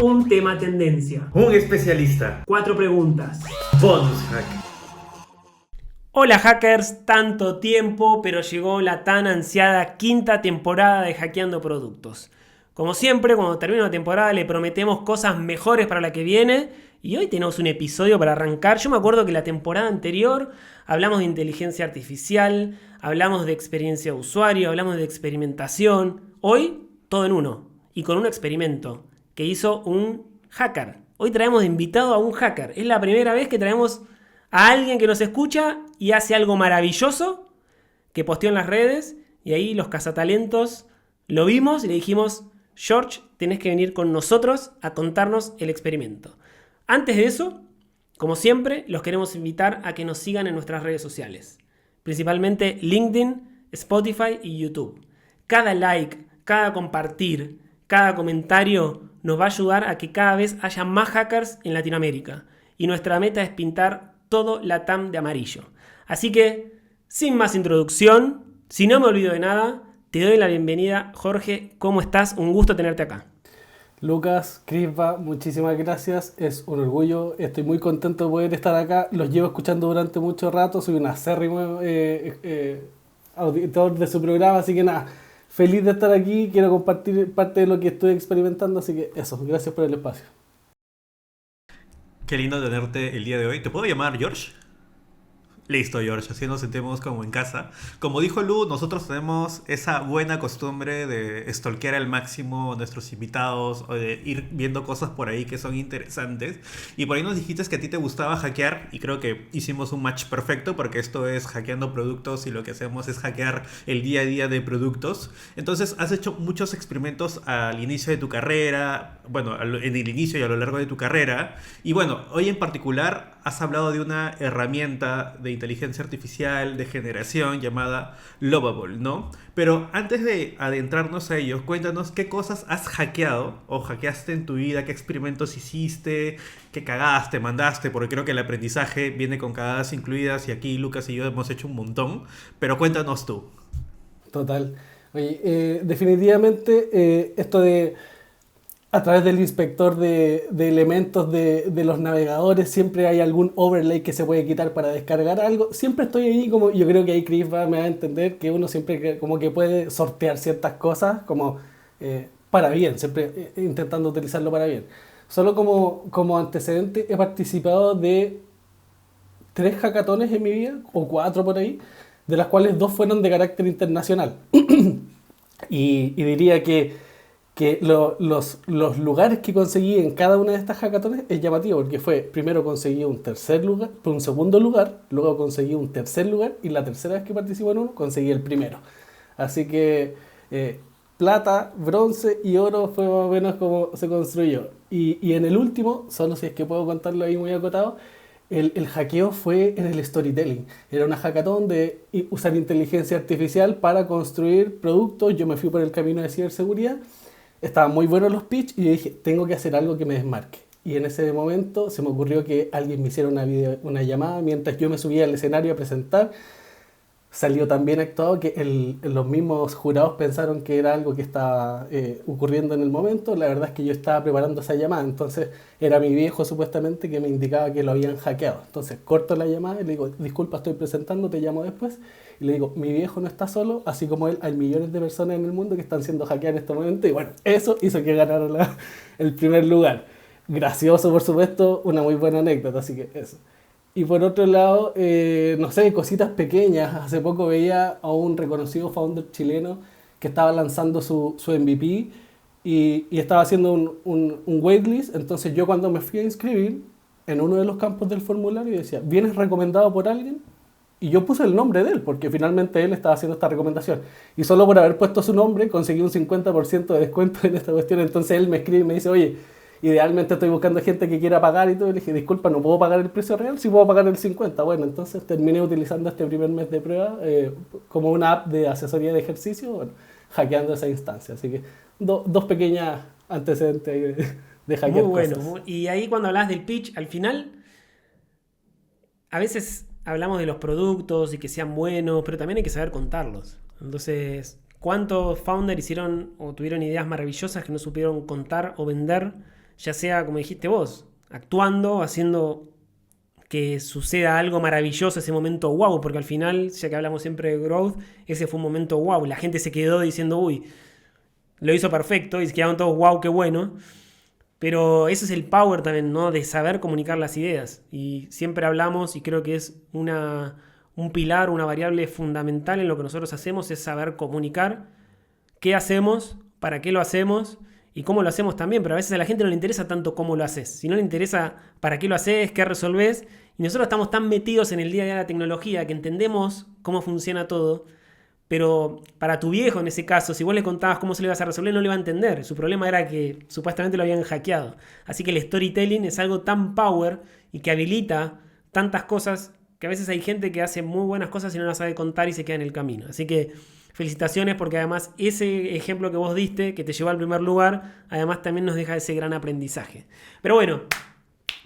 Un tema tendencia. Un especialista. 4 preguntas. Bonus hack. Hola hackers, tanto tiempo, pero llegó la tan ansiada quinta temporada de Hackeando Productos. Como siempre, cuando termina la temporada le prometemos cosas mejores para la que viene y hoy tenemos un episodio para arrancar. Yo me acuerdo que la temporada anterior hablamos de inteligencia artificial, hablamos de experiencia de usuario, hablamos de experimentación. Hoy, todo en uno y con un experimento que hizo un hacker. Hoy traemos de invitado a un hacker. Es la primera vez que traemos a alguien que nos escucha y hace algo maravilloso que posteó en las redes y ahí los cazatalentos lo vimos y le dijimos: George, tenés que venir con nosotros a contarnos el experimento. Antes de eso, como siempre, los queremos invitar a que nos sigan en nuestras redes sociales, principalmente LinkedIn, Spotify y YouTube. Cada like, cada compartir, cada comentario nos va a ayudar a que cada vez haya más hackers en Latinoamérica y nuestra meta es pintar todo LATAM de amarillo. Así que, sin más introducción, si no me olvido de nada, te doy la bienvenida. Jorge, ¿cómo estás? Un gusto tenerte acá. Lucas, Crispa, muchísimas gracias. Es un orgullo. Estoy muy contento de poder estar acá. Los llevo escuchando durante mucho rato. Soy un acérrimo auditor de su programa, así que nada, feliz de estar aquí. Quiero compartir parte de lo que estoy experimentando, así que eso, gracias por el espacio. Qué lindo tenerte el día de hoy. ¿Te puedo llamar George? Listo, George, así nos sentimos como en casa. Como dijo Lu, nosotros tenemos esa buena costumbre de stalkear al máximo a nuestros invitados o de ir viendo cosas por ahí que son interesantes. Y por ahí nos dijiste que a ti te gustaba hackear y creo que hicimos un match perfecto porque esto es hackeando productos y lo que hacemos es hackear el día a día de productos. Entonces, has hecho muchos experimentos al inicio de tu carrera, bueno, en el inicio y a lo largo de tu carrera. Y bueno, hoy en particular has hablado de una herramienta de inteligencia artificial de generación llamada Lovable, ¿no? Pero antes de adentrarnos a ello, cuéntanos qué cosas has hackeado o hackeaste en tu vida, qué experimentos hiciste, qué cagaste, mandaste, porque creo que el aprendizaje viene con cagadas incluidas y aquí Lucas y yo hemos hecho un montón, pero cuéntanos tú. Total. Oye, definitivamente esto de a través del inspector de elementos de los navegadores siempre hay algún overlay que se puede quitar para descargar algo. Siempre estoy ahí como, yo creo que ahí Chris me va a entender que uno siempre como que puede sortear ciertas cosas como para bien, siempre intentando utilizarlo para bien. Solo como antecedente he participado de 3 hackatones en mi vida, o 4 por ahí, de las cuales 2 fueron de carácter internacional. Y diría que los lugares que conseguí en cada una de estas hackatones es llamativo, porque fue, primero conseguí un tercer lugar, un segundo lugar, luego conseguí un tercer lugar, y la tercera vez que participo en uno, conseguí el primero. Así que plata, bronce y oro fue más o menos como se construyó. Y en el último, solo si es que puedo contarlo ahí muy acotado, el hackeo fue en el storytelling. Era una hackathon de usar inteligencia artificial para construir productos. Yo me fui por el camino de ciberseguridad. Estaban muy buenos los pitch y yo dije, tengo que hacer algo que me desmarque. Y en ese momento se me ocurrió que alguien me hiciera una llamada mientras yo me subía al escenario a presentar. Salió tan bien actuado que los mismos jurados pensaron que era algo que estaba ocurriendo en el momento. La verdad es que yo estaba preparando esa llamada, entonces era mi viejo supuestamente que me indicaba que lo habían hackeado. Entonces corto la llamada y le digo, disculpa, estoy presentando, te llamo después. Y le digo, mi viejo no está solo, así como él, hay millones de personas en el mundo que están siendo hackeadas en este momento. Y bueno, eso hizo que ganara el primer lugar. Gracioso, por supuesto, una muy buena anécdota, así que eso. Y por otro lado, no sé, cositas pequeñas. Hace poco veía a un reconocido founder chileno que estaba lanzando su MVP y estaba haciendo un waitlist. Entonces yo cuando me fui a inscribir, en uno de los campos del formulario decía, ¿vienes recomendado por alguien? Y yo puse el nombre de él, porque finalmente él estaba haciendo esta recomendación. Y solo por haber puesto su nombre, conseguí un 50% de descuento en esta cuestión. Entonces él me escribe y me dice, oye, idealmente estoy buscando gente que quiera pagar y todo. Y le dije, disculpa, no puedo pagar el precio real, sí puedo pagar el 50%. Bueno, entonces terminé utilizando este primer mes de prueba como una app de asesoría de ejercicio, bueno, hackeando esa instancia. Así que dos pequeñas antecedentes ahí de hackear Muy bueno. cosas. Y ahí cuando hablas del pitch, al final, a veces hablamos de los productos y que sean buenos, pero también hay que saber contarlos. Entonces, ¿cuántos founders hicieron o tuvieron ideas maravillosas que no supieron contar o vender ya sea, como dijiste vos, actuando, haciendo que suceda algo maravilloso, ese momento wow, porque al final, ya que hablamos siempre de growth, ese fue un momento wow. La gente se quedó diciendo, uy, lo hizo perfecto, y se quedaron todos wow, qué bueno. Pero ese es el power también, ¿no? De saber comunicar las ideas. Y siempre hablamos, y creo que es un pilar, una variable fundamental en lo que nosotros hacemos, es saber comunicar qué hacemos, para qué lo hacemos y cómo lo hacemos también. Pero a veces a la gente no le interesa tanto cómo lo haces, si no le interesa para qué lo haces, qué resolvés. Y nosotros estamos tan metidos en el día a día de la tecnología que entendemos cómo funciona todo. Pero para tu viejo, en ese caso, si vos le contabas cómo se lo ibas a resolver, no le iba a entender. Su problema era que supuestamente lo habían hackeado. Así que el storytelling es algo tan power y que habilita tantas cosas que a veces hay gente que hace muy buenas cosas y no las sabe contar y se queda en el camino. Así que felicitaciones, porque además ese ejemplo que vos diste, que te llevó al primer lugar, además también nos deja ese gran aprendizaje. Pero bueno,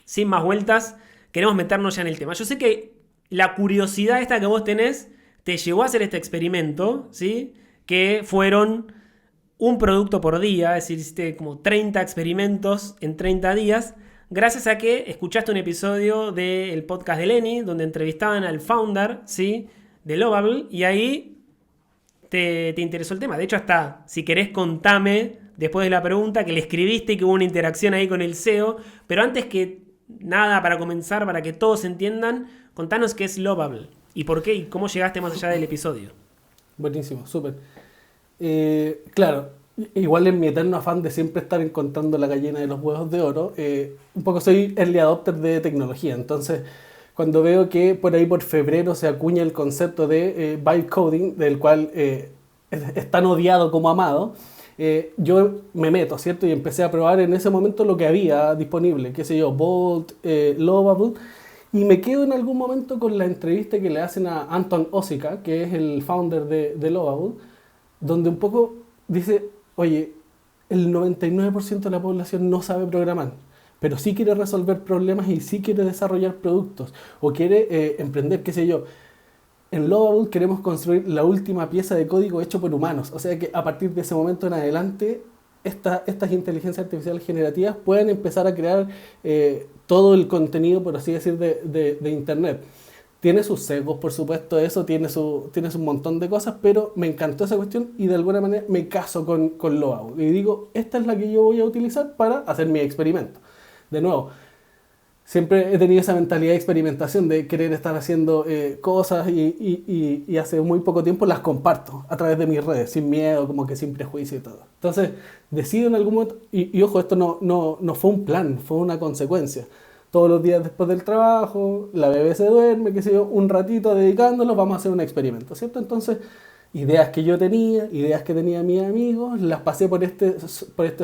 sin más vueltas, queremos meternos ya en el tema. Yo sé que la curiosidad esta que vos tenés te llevó a hacer este experimento, ¿sí? Que fueron un producto por día, es decir, hiciste como 30 experimentos en 30 días, gracias a que escuchaste un episodio del podcast de Lenny, donde entrevistaban al founder, ¿sí? De Lovable, y ahí te interesó el tema. De hecho, hasta, si querés, contame, después de la pregunta, que le escribiste y que hubo una interacción ahí con el CEO, pero antes que nada, para comenzar, para que todos entiendan, contanos qué es Lovable. ¿Y por qué? ¿Y cómo llegaste más allá del episodio? Buenísimo, súper. Claro, igual en mi eterno afán de siempre estar encontrando la gallina de los huevos de oro, un poco soy early adopter de tecnología. Entonces, cuando veo que por ahí por febrero se acuña el concepto de vibe coding, del cual es tan odiado como amado, yo me meto, ¿cierto? Y empecé a probar en ese momento lo que había disponible, qué sé yo, Bolt, Lovable. Y me quedo en algún momento con la entrevista que le hacen a Anton Osika, que es el founder de Lovable, donde un poco dice, oye, el 99% de la población no sabe programar, pero sí quiere resolver problemas y sí quiere desarrollar productos, o quiere emprender, qué sé yo. En Lovable queremos construir la última pieza de código hecho por humanos, o sea que a partir de ese momento en adelante, estas inteligencias artificiales generativas pueden empezar a crear todo el contenido, por así decir, de Internet. Tiene sus sesgos, por supuesto, eso, tiene un montón de cosas, pero me encantó esa cuestión y de alguna manera me caso con Lovable. Y digo, esta es la que yo voy a utilizar para hacer mi experimento. De nuevo, siempre he tenido esa mentalidad de experimentación, de querer estar haciendo cosas y hace muy poco tiempo las comparto a través de mis redes, sin miedo, como que sin prejuicio y todo. Entonces, decido en algún momento, y ojo, esto no fue un plan, fue una consecuencia. Todos los días después del trabajo, la bebé se duerme, qué sé yo, un ratito dedicándolo, vamos a hacer un experimento, ¿cierto? Entonces, ideas que yo tenía, ideas que tenía mis amigos, las pasé por este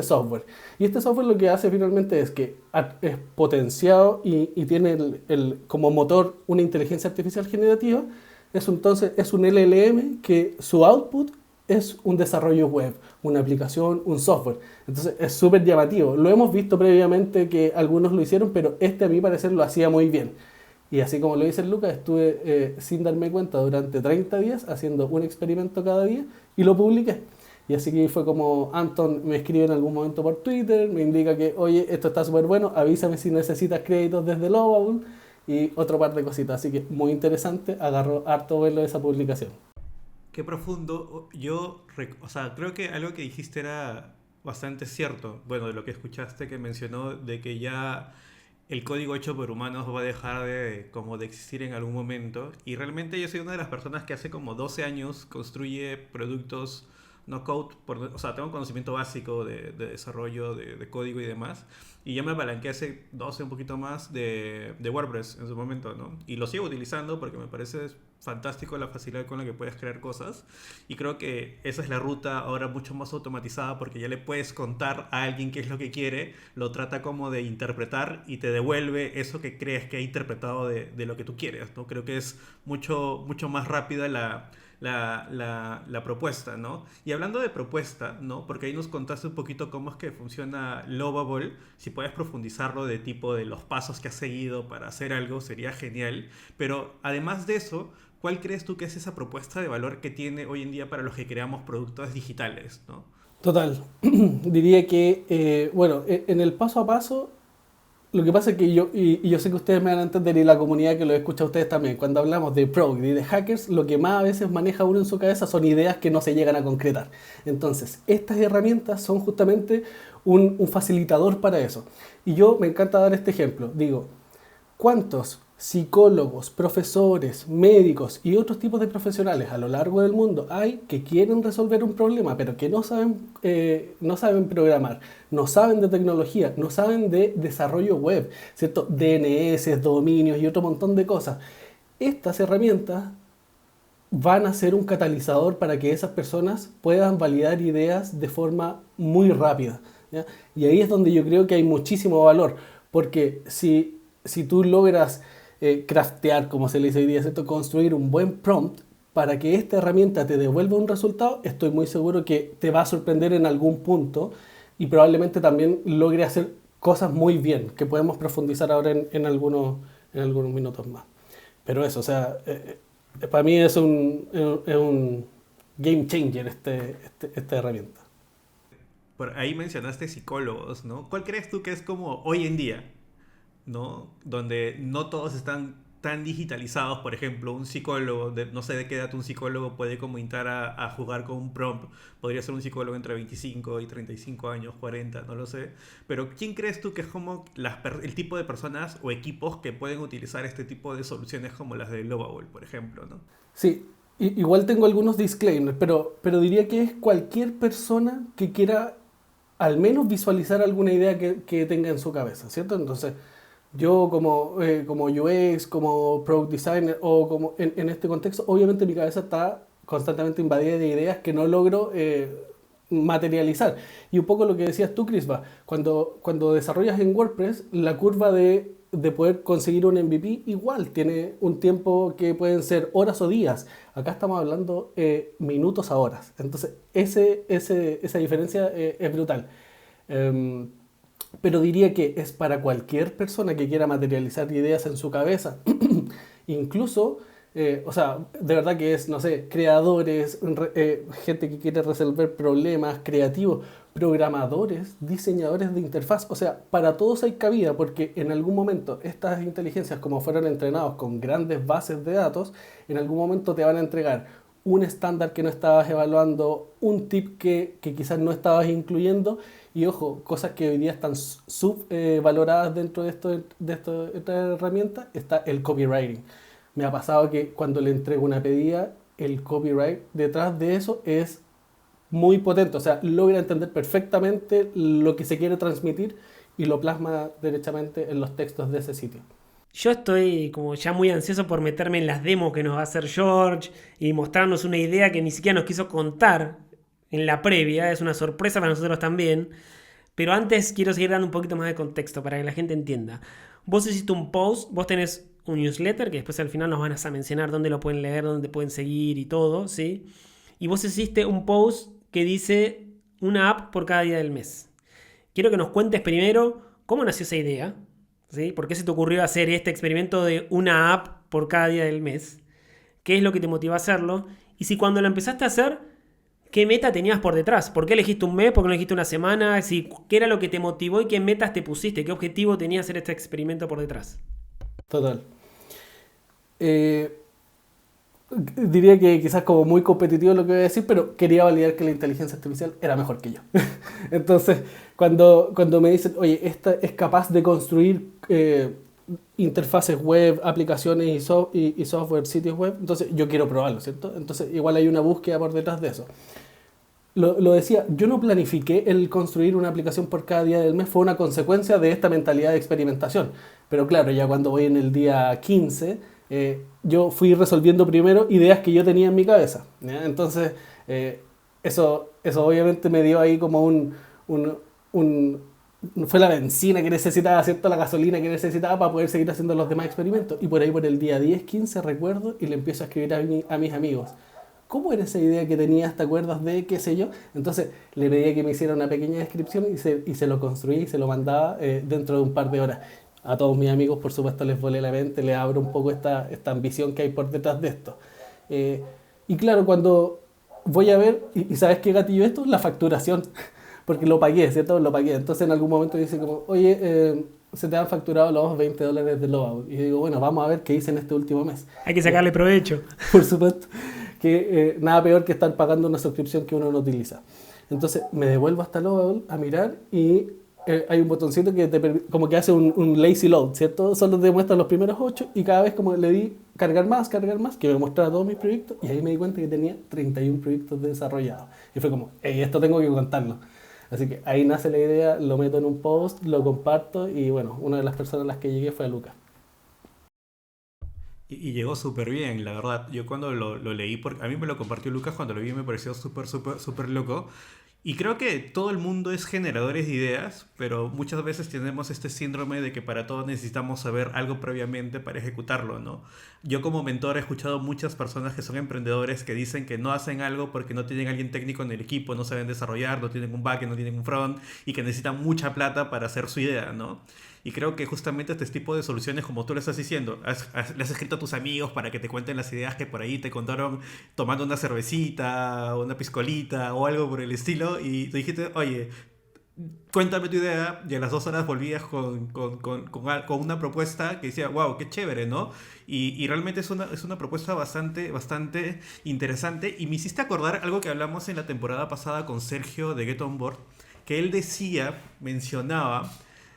software. Y este software lo que hace finalmente es que es potenciado y tiene como motor una inteligencia artificial generativa. Entonces es un LLM que su output es un desarrollo web, una aplicación, un software. Entonces es súper llamativo. Lo hemos visto previamente que algunos lo hicieron, pero a mi parecer lo hacía muy bien. Y así como lo dice Lucas, estuve sin darme cuenta durante 30 días haciendo un experimento cada día y lo publiqué. Y así que fue como Anton me escribe en algún momento por Twitter, me indica que, oye, esto está súper bueno, avísame si necesitas créditos desde Lovable y otro par de cositas. Así que muy interesante, agarró harto verlo de esa publicación. Qué profundo. Creo que algo que dijiste era bastante cierto. Bueno, de lo que escuchaste que mencionó de que ya el código hecho por humanos va a dejar de existir en algún momento. Y realmente yo soy una de las personas que hace como 12 años construye productos no code, tengo conocimiento básico de desarrollo de código y demás. Y ya me apalanqué hace 12, un poquito más, de WordPress en su momento, ¿no? Y lo sigo utilizando porque me parece fantástico la facilidad con la que puedes crear cosas. Y creo que esa es la ruta ahora mucho más automatizada porque ya le puedes contar a alguien qué es lo que quiere, lo trata como de interpretar y te devuelve eso que crees que ha interpretado de lo que tú quieres, ¿no? Creo que es mucho más rápida la propuesta, ¿no? Y hablando de propuesta, ¿no? Porque ahí nos contaste un poquito cómo es que funciona Lovable. Si puedes profundizarlo de tipo de los pasos que has seguido para hacer algo, sería genial. Pero además de eso, ¿cuál crees tú que es esa propuesta de valor que tiene hoy en día para los que creamos productos digitales, ¿no? Total. Diría que, bueno, en el paso a paso, lo que pasa es que y yo sé que ustedes me van a entender y la comunidad que lo escucha a ustedes también, cuando hablamos de prog y de hackers, lo que más a veces maneja uno en su cabeza son ideas que no se llegan a concretar. Entonces, estas herramientas son justamente un facilitador para eso. Y yo me encanta dar este ejemplo. Digo, ¿cuántos psicólogos, profesores, médicos y otros tipos de profesionales a lo largo del mundo hay que quieren resolver un problema, pero que no saben programar, no saben de tecnología, no saben de desarrollo web, ¿cierto? DNS, dominios y otro montón de cosas? Estas herramientas van a ser un catalizador para que esas personas puedan validar ideas de forma muy rápida, ¿ya? Y ahí es donde yo creo que hay muchísimo valor, porque si tú logras craftear, como se le dice hoy día, ¿cierto? Construir un buen prompt para que esta herramienta te devuelva un resultado, estoy muy seguro que te va a sorprender en algún punto y probablemente también logre hacer cosas muy bien, que podemos profundizar ahora en algunos minutos más. Pero eso, o sea, para mí es un game changer esta herramienta. Por ahí mencionaste psicólogos, ¿no? ¿Cuál crees tú que es como hoy en día, ¿no? Donde no todos están tan digitalizados, por ejemplo, un psicólogo, no sé de qué edad un psicólogo puede como entrar a jugar con un prompt, podría ser un psicólogo entre 25 y 35 años, 40, no lo sé, pero ¿quién crees tú que es como el tipo de personas o equipos que pueden utilizar este tipo de soluciones como las de Lovable, por ejemplo, ¿no? Sí, igual tengo algunos disclaimers, pero diría que es cualquier persona que quiera al menos visualizar alguna idea que tenga en su cabeza, ¿cierto? Entonces, yo como UX, como Product Designer o como en este contexto, obviamente mi cabeza está constantemente invadida de ideas que no logro materializar. Y un poco lo que decías tú, Crispa, cuando desarrollas en WordPress, la curva de poder conseguir un MVP igual tiene un tiempo que pueden ser horas o días. Acá estamos hablando minutos a horas. Entonces, esa diferencia es brutal. Um, pero diría que es para cualquier persona que quiera materializar ideas en su cabeza. Incluso, o sea, de verdad que es, no sé, creadores, gente que quiere resolver problemas, creativos, programadores, diseñadores de interfaz. O sea, para todos hay cabida porque en algún momento estas inteligencias, como fueron entrenados con grandes bases de datos, en algún momento te van a entregar un estándar que no estabas evaluando, un tip que quizás no estabas incluyendo y ojo, cosas que hoy día están subvaloradas dentro de esta herramienta, está el copywriting. Me ha pasado que cuando le entrego una pedida, el copyright detrás de eso es muy potente, o sea, logra entender perfectamente lo que se quiere transmitir y lo plasma derechamente en los textos de ese sitio. Yo estoy como ya muy ansioso por meterme en las demos que nos va a hacer George y mostrarnos una idea que ni siquiera nos quiso contar en la previa. Es una sorpresa para nosotros también. Pero antes quiero seguir dando un poquito más de contexto para que la gente entienda. Vos hiciste un post, vos tenés un newsletter que después al final nos van a mencionar dónde lo pueden leer, dónde pueden seguir y todo, ¿sí? Y vos hiciste un post que dice una app por cada día del mes. Quiero que nos cuentes primero cómo nació esa idea, ¿sí? ¿Por qué se te ocurrió hacer este experimento de una app por cada día del mes? ¿Qué es lo que te motivó a hacerlo? Y si cuando lo empezaste a hacer, ¿qué meta tenías por detrás? ¿Por qué elegiste un mes? ¿Por qué no elegiste una semana? Si, ¿qué era lo que te motivó y qué metas te pusiste? ¿Qué objetivo tenía hacer este experimento por detrás? Total. Eh, Diría que quizás como muy competitivo lo que voy a decir, pero quería validar que la inteligencia artificial era mejor que yo. Entonces, cuando me dicen, oye, esta es capaz de construir interfaces web, aplicaciones y software, sitios web, entonces yo quiero probarlo, ¿cierto? Entonces, igual hay una búsqueda por detrás de eso. Lo decía, yo no planifiqué el construir una aplicación por cada día del mes, fue una consecuencia de esta mentalidad de experimentación. Pero claro, ya cuando voy en el día 15 yo fui resolviendo primero ideas que yo tenía en mi cabeza, ¿ya? Entonces, eso obviamente me dio ahí como un, un- fue la benzina que necesitaba, ¿cierto? La gasolina que necesitaba para poder seguir haciendo los demás experimentos. Y por ahí por el día 10 15 recuerdo y le empiezo a escribir a mis amigos. ¿Cómo era esa idea que tenías? ¿Te acuerdas de qué sé yo? Entonces le pedía que me hiciera una pequeña descripción y se lo construí y se lo mandaba dentro de un par de horas. A todos mis amigos, por supuesto, les volé la mente, les abro un poco esta ambición que hay por detrás de esto. Y claro, voy a ver, y ¿sabes qué gatillo esto? La facturación, porque lo pagué, ¿cierto? Lo pagué. Entonces en algún momento dice como, oye, se te han facturado los $20 de Logout. Y yo digo, bueno, vamos a ver qué hice en este último mes. Hay que sacarle provecho. Por supuesto, que nada peor que estar pagando una suscripción que uno no utiliza. Entonces me devuelvo hasta Logout a mirar y hay un botoncito que como que hace un lazy load, ¿cierto? Solo te muestra los primeros 8 y cada vez como le di cargar más, que me mostraba todos mis proyectos y ahí me di cuenta que tenía 31 proyectos desarrollados. Y fue como, hey, esto tengo que contarlo. Así que ahí nace la idea, lo meto en un post, lo comparto y bueno, una de las personas a las que llegué fue a Lucas. Y llegó súper bien, la verdad. Yo cuando lo leí, porque a mí me lo compartió Lucas, cuando lo vi me pareció súper loco. Y creo que todo el mundo es generadores de ideas, pero muchas veces tenemos este síndrome de que para todo necesitamos saber algo previamente para ejecutarlo, ¿no? Yo como mentor he escuchado muchas personas que son emprendedores que dicen que no hacen algo porque no tienen alguien técnico en el equipo, no saben desarrollar, no tienen un backend, no tienen un front y que necesitan mucha plata para hacer su idea, ¿no? Y creo que justamente este tipo de soluciones, como tú lo estás diciendo, le has escrito a tus amigos para que te cuenten las ideas que por ahí te contaron tomando una cervecita, o una piscolita o algo por el estilo, y te dijiste, oye, cuéntame tu idea, y a las 2 horas volvías con una propuesta que decía, wow, qué chévere, ¿no? Y realmente es una propuesta bastante interesante, y me hiciste acordar algo que hablamos en la temporada pasada con Sergio de Get On Board, que él mencionaba,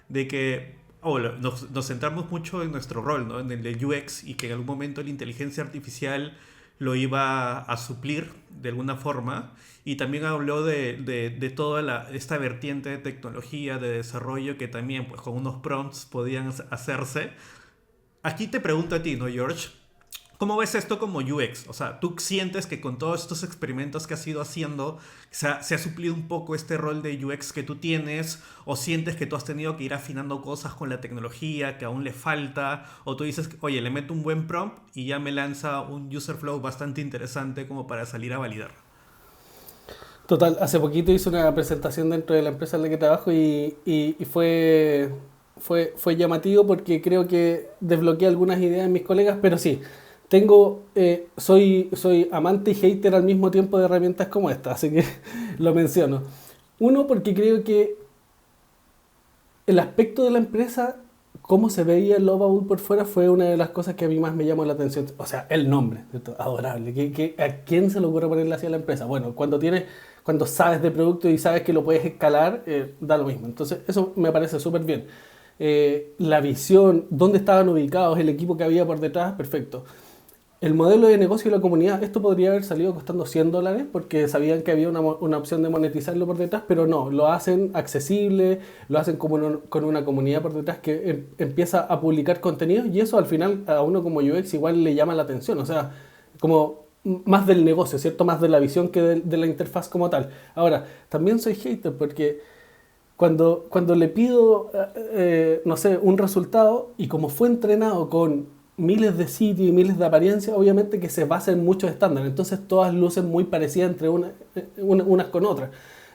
de que nos centramos mucho en nuestro rol, ¿no? En el de UX, y que en algún momento la inteligencia artificial lo iba a suplir de alguna forma, y también habló de toda esta vertiente de tecnología, de desarrollo, que también pues, con unos prompts podían hacerse. Aquí te pregunto a ti, ¿no, George? ¿Cómo ves esto como UX? O sea, ¿tú sientes que con todos estos experimentos que has ido haciendo se ha suplido un poco este rol de UX que tú tienes? ¿O sientes que tú has tenido que ir afinando cosas con la tecnología, que aún le falta? ¿O tú dices, oye, le meto un buen prompt y ya me lanza un user flow bastante interesante como para salir a validar? Total, hace poquito hice una presentación dentro de la empresa en la que trabajo y fue llamativo porque creo que desbloqueé algunas ideas en mis colegas, pero sí, soy amante y hater al mismo tiempo de herramientas como esta, así que lo menciono. Uno, porque creo que el aspecto de la empresa, cómo se veía el Logout por fuera, fue una de las cosas que a mí más me llamó la atención. O sea, el nombre, ¿cierto? Adorable. ¿A quién se le ocurre ponerle así a la empresa? Bueno, cuando sabes de producto y sabes que lo puedes escalar, da lo mismo. Entonces, eso me parece súper bien. La visión, dónde estaban ubicados, el equipo que había por detrás, perfecto. El modelo de negocio y la comunidad, esto podría haber salido costando $100 porque sabían que había una opción de monetizarlo por detrás, pero no, lo hacen accesible, lo hacen con una comunidad por detrás que empieza a publicar contenidos y eso al final a uno como UX igual le llama la atención, o sea, como más del negocio, ¿cierto? Más de la visión que de la interfaz como tal. Ahora, también soy hater porque cuando le pido, no sé, un resultado y como fue entrenado con miles de sitios y miles de apariencias, obviamente que se basa en muchos estándares, entonces todas lucen muy parecidas entre unas con otras.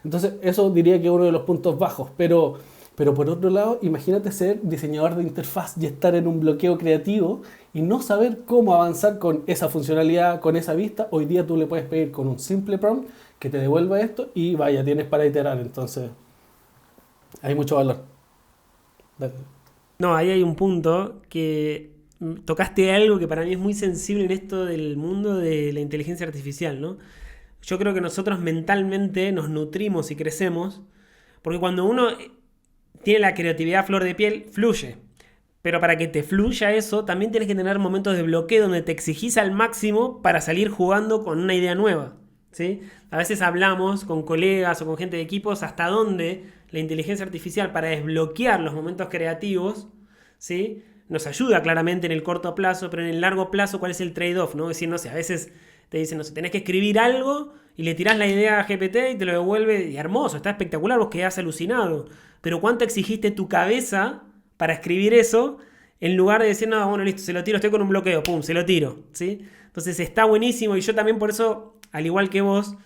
Entonces eso diría que es uno de los puntos bajos, pero por otro lado, imagínate ser diseñador de interfaz y estar en un bloqueo creativo y no saber cómo avanzar con esa funcionalidad, con esa vista. Hoy día tú le puedes pedir con un simple prompt que te devuelva esto y vaya, tienes para iterar, entonces hay mucho valor. Dale. No, ahí hay un punto que tocaste algo que para mí es muy sensible en esto del mundo de la inteligencia artificial, ¿no? Yo creo que nosotros mentalmente nos nutrimos y crecemos, porque cuando uno tiene la creatividad a flor de piel, fluye. Pero para que te fluya eso, también tienes que tener momentos de bloqueo donde te exigís al máximo para salir jugando con una idea nueva, ¿sí? A veces hablamos con colegas o con gente de equipos hasta dónde la inteligencia artificial para desbloquear los momentos creativos, ¿sí? Nos ayuda claramente en el corto plazo, pero en el largo plazo, ¿cuál es el trade-off? ¿No? Es decir, no sé, a veces te dicen, no sé, tenés que escribir algo y le tirás la idea a GPT y te lo devuelve, y hermoso, está espectacular, vos quedás alucinado. Pero ¿cuánto exigiste tu cabeza para escribir eso? En lugar de decir, no, bueno, listo, se lo tiro, estoy con un bloqueo, pum, se lo tiro, ¿sí? Entonces está buenísimo y yo también por eso, al igual que vos,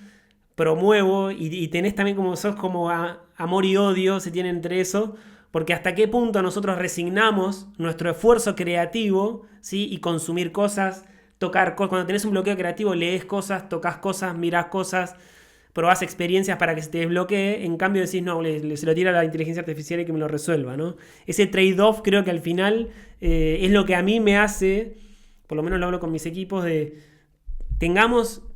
promuevo y tenés también como sos como amor y odio se tiene entre eso, porque hasta qué punto nosotros resignamos nuestro esfuerzo creativo, ¿sí? Y consumir cosas tocar cosas. Cuando tenés un bloqueo creativo, lees cosas, tocas cosas, mirás cosas, probás experiencias para que se te desbloquee. En cambio decís, no, se lo tira a la inteligencia artificial y que me lo resuelva, ¿no? Ese trade-off creo que al final es lo que a mí me hace, por lo menos lo hablo con mis equipos, de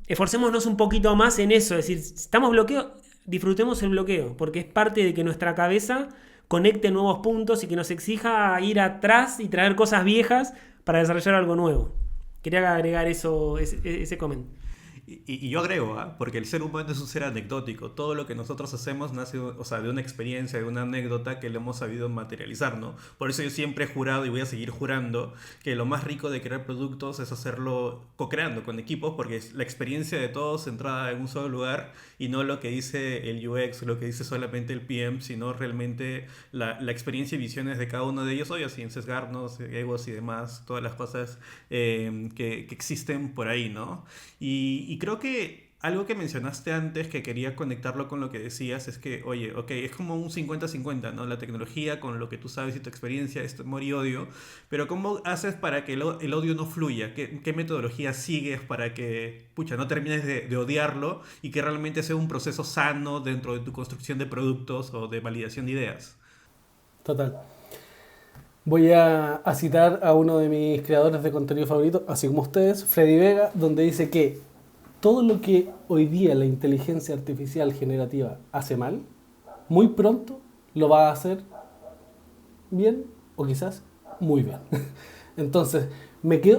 esforcémonos un poquito más en eso. Es decir, si estamos bloqueados, disfrutemos el bloqueo, porque es parte de que nuestra cabeza conecte nuevos puntos y que nos exija ir atrás y traer cosas viejas para desarrollar algo nuevo. Quería agregar ese comentario. Y yo agrego, porque el ser humano es un ser anecdótico. Todo lo que nosotros hacemos nace, o sea, de una experiencia, de una anécdota que le hemos sabido materializar, ¿no? Por eso yo siempre he jurado y voy a seguir jurando que lo más rico de crear productos es hacerlo co-creando con equipos, porque es la experiencia de todos centrada en un solo lugar y no lo que dice el UX, lo que dice solamente el PM, sino realmente la experiencia y visiones de cada uno de ellos, obvio, sin sesgarnos, egos y demás, todas las cosas que existen por ahí, ¿no? Y creo que algo que mencionaste antes, que quería conectarlo con lo que decías, es que, oye, ok, es como un 50-50, ¿no? La tecnología con lo que tú sabes y tu experiencia, es amor y odio, pero ¿cómo haces para que el odio no fluya? ¿Qué metodología sigues para que, pucha, no termines de odiarlo y que realmente sea un proceso sano dentro de tu construcción de productos o de validación de ideas? Total. Voy a citar a uno de mis creadores de contenido favoritos, así como ustedes, Freddy Vega, donde dice que todo lo que hoy día la inteligencia artificial generativa hace mal, muy pronto lo va a hacer bien o quizás muy bien. Entonces,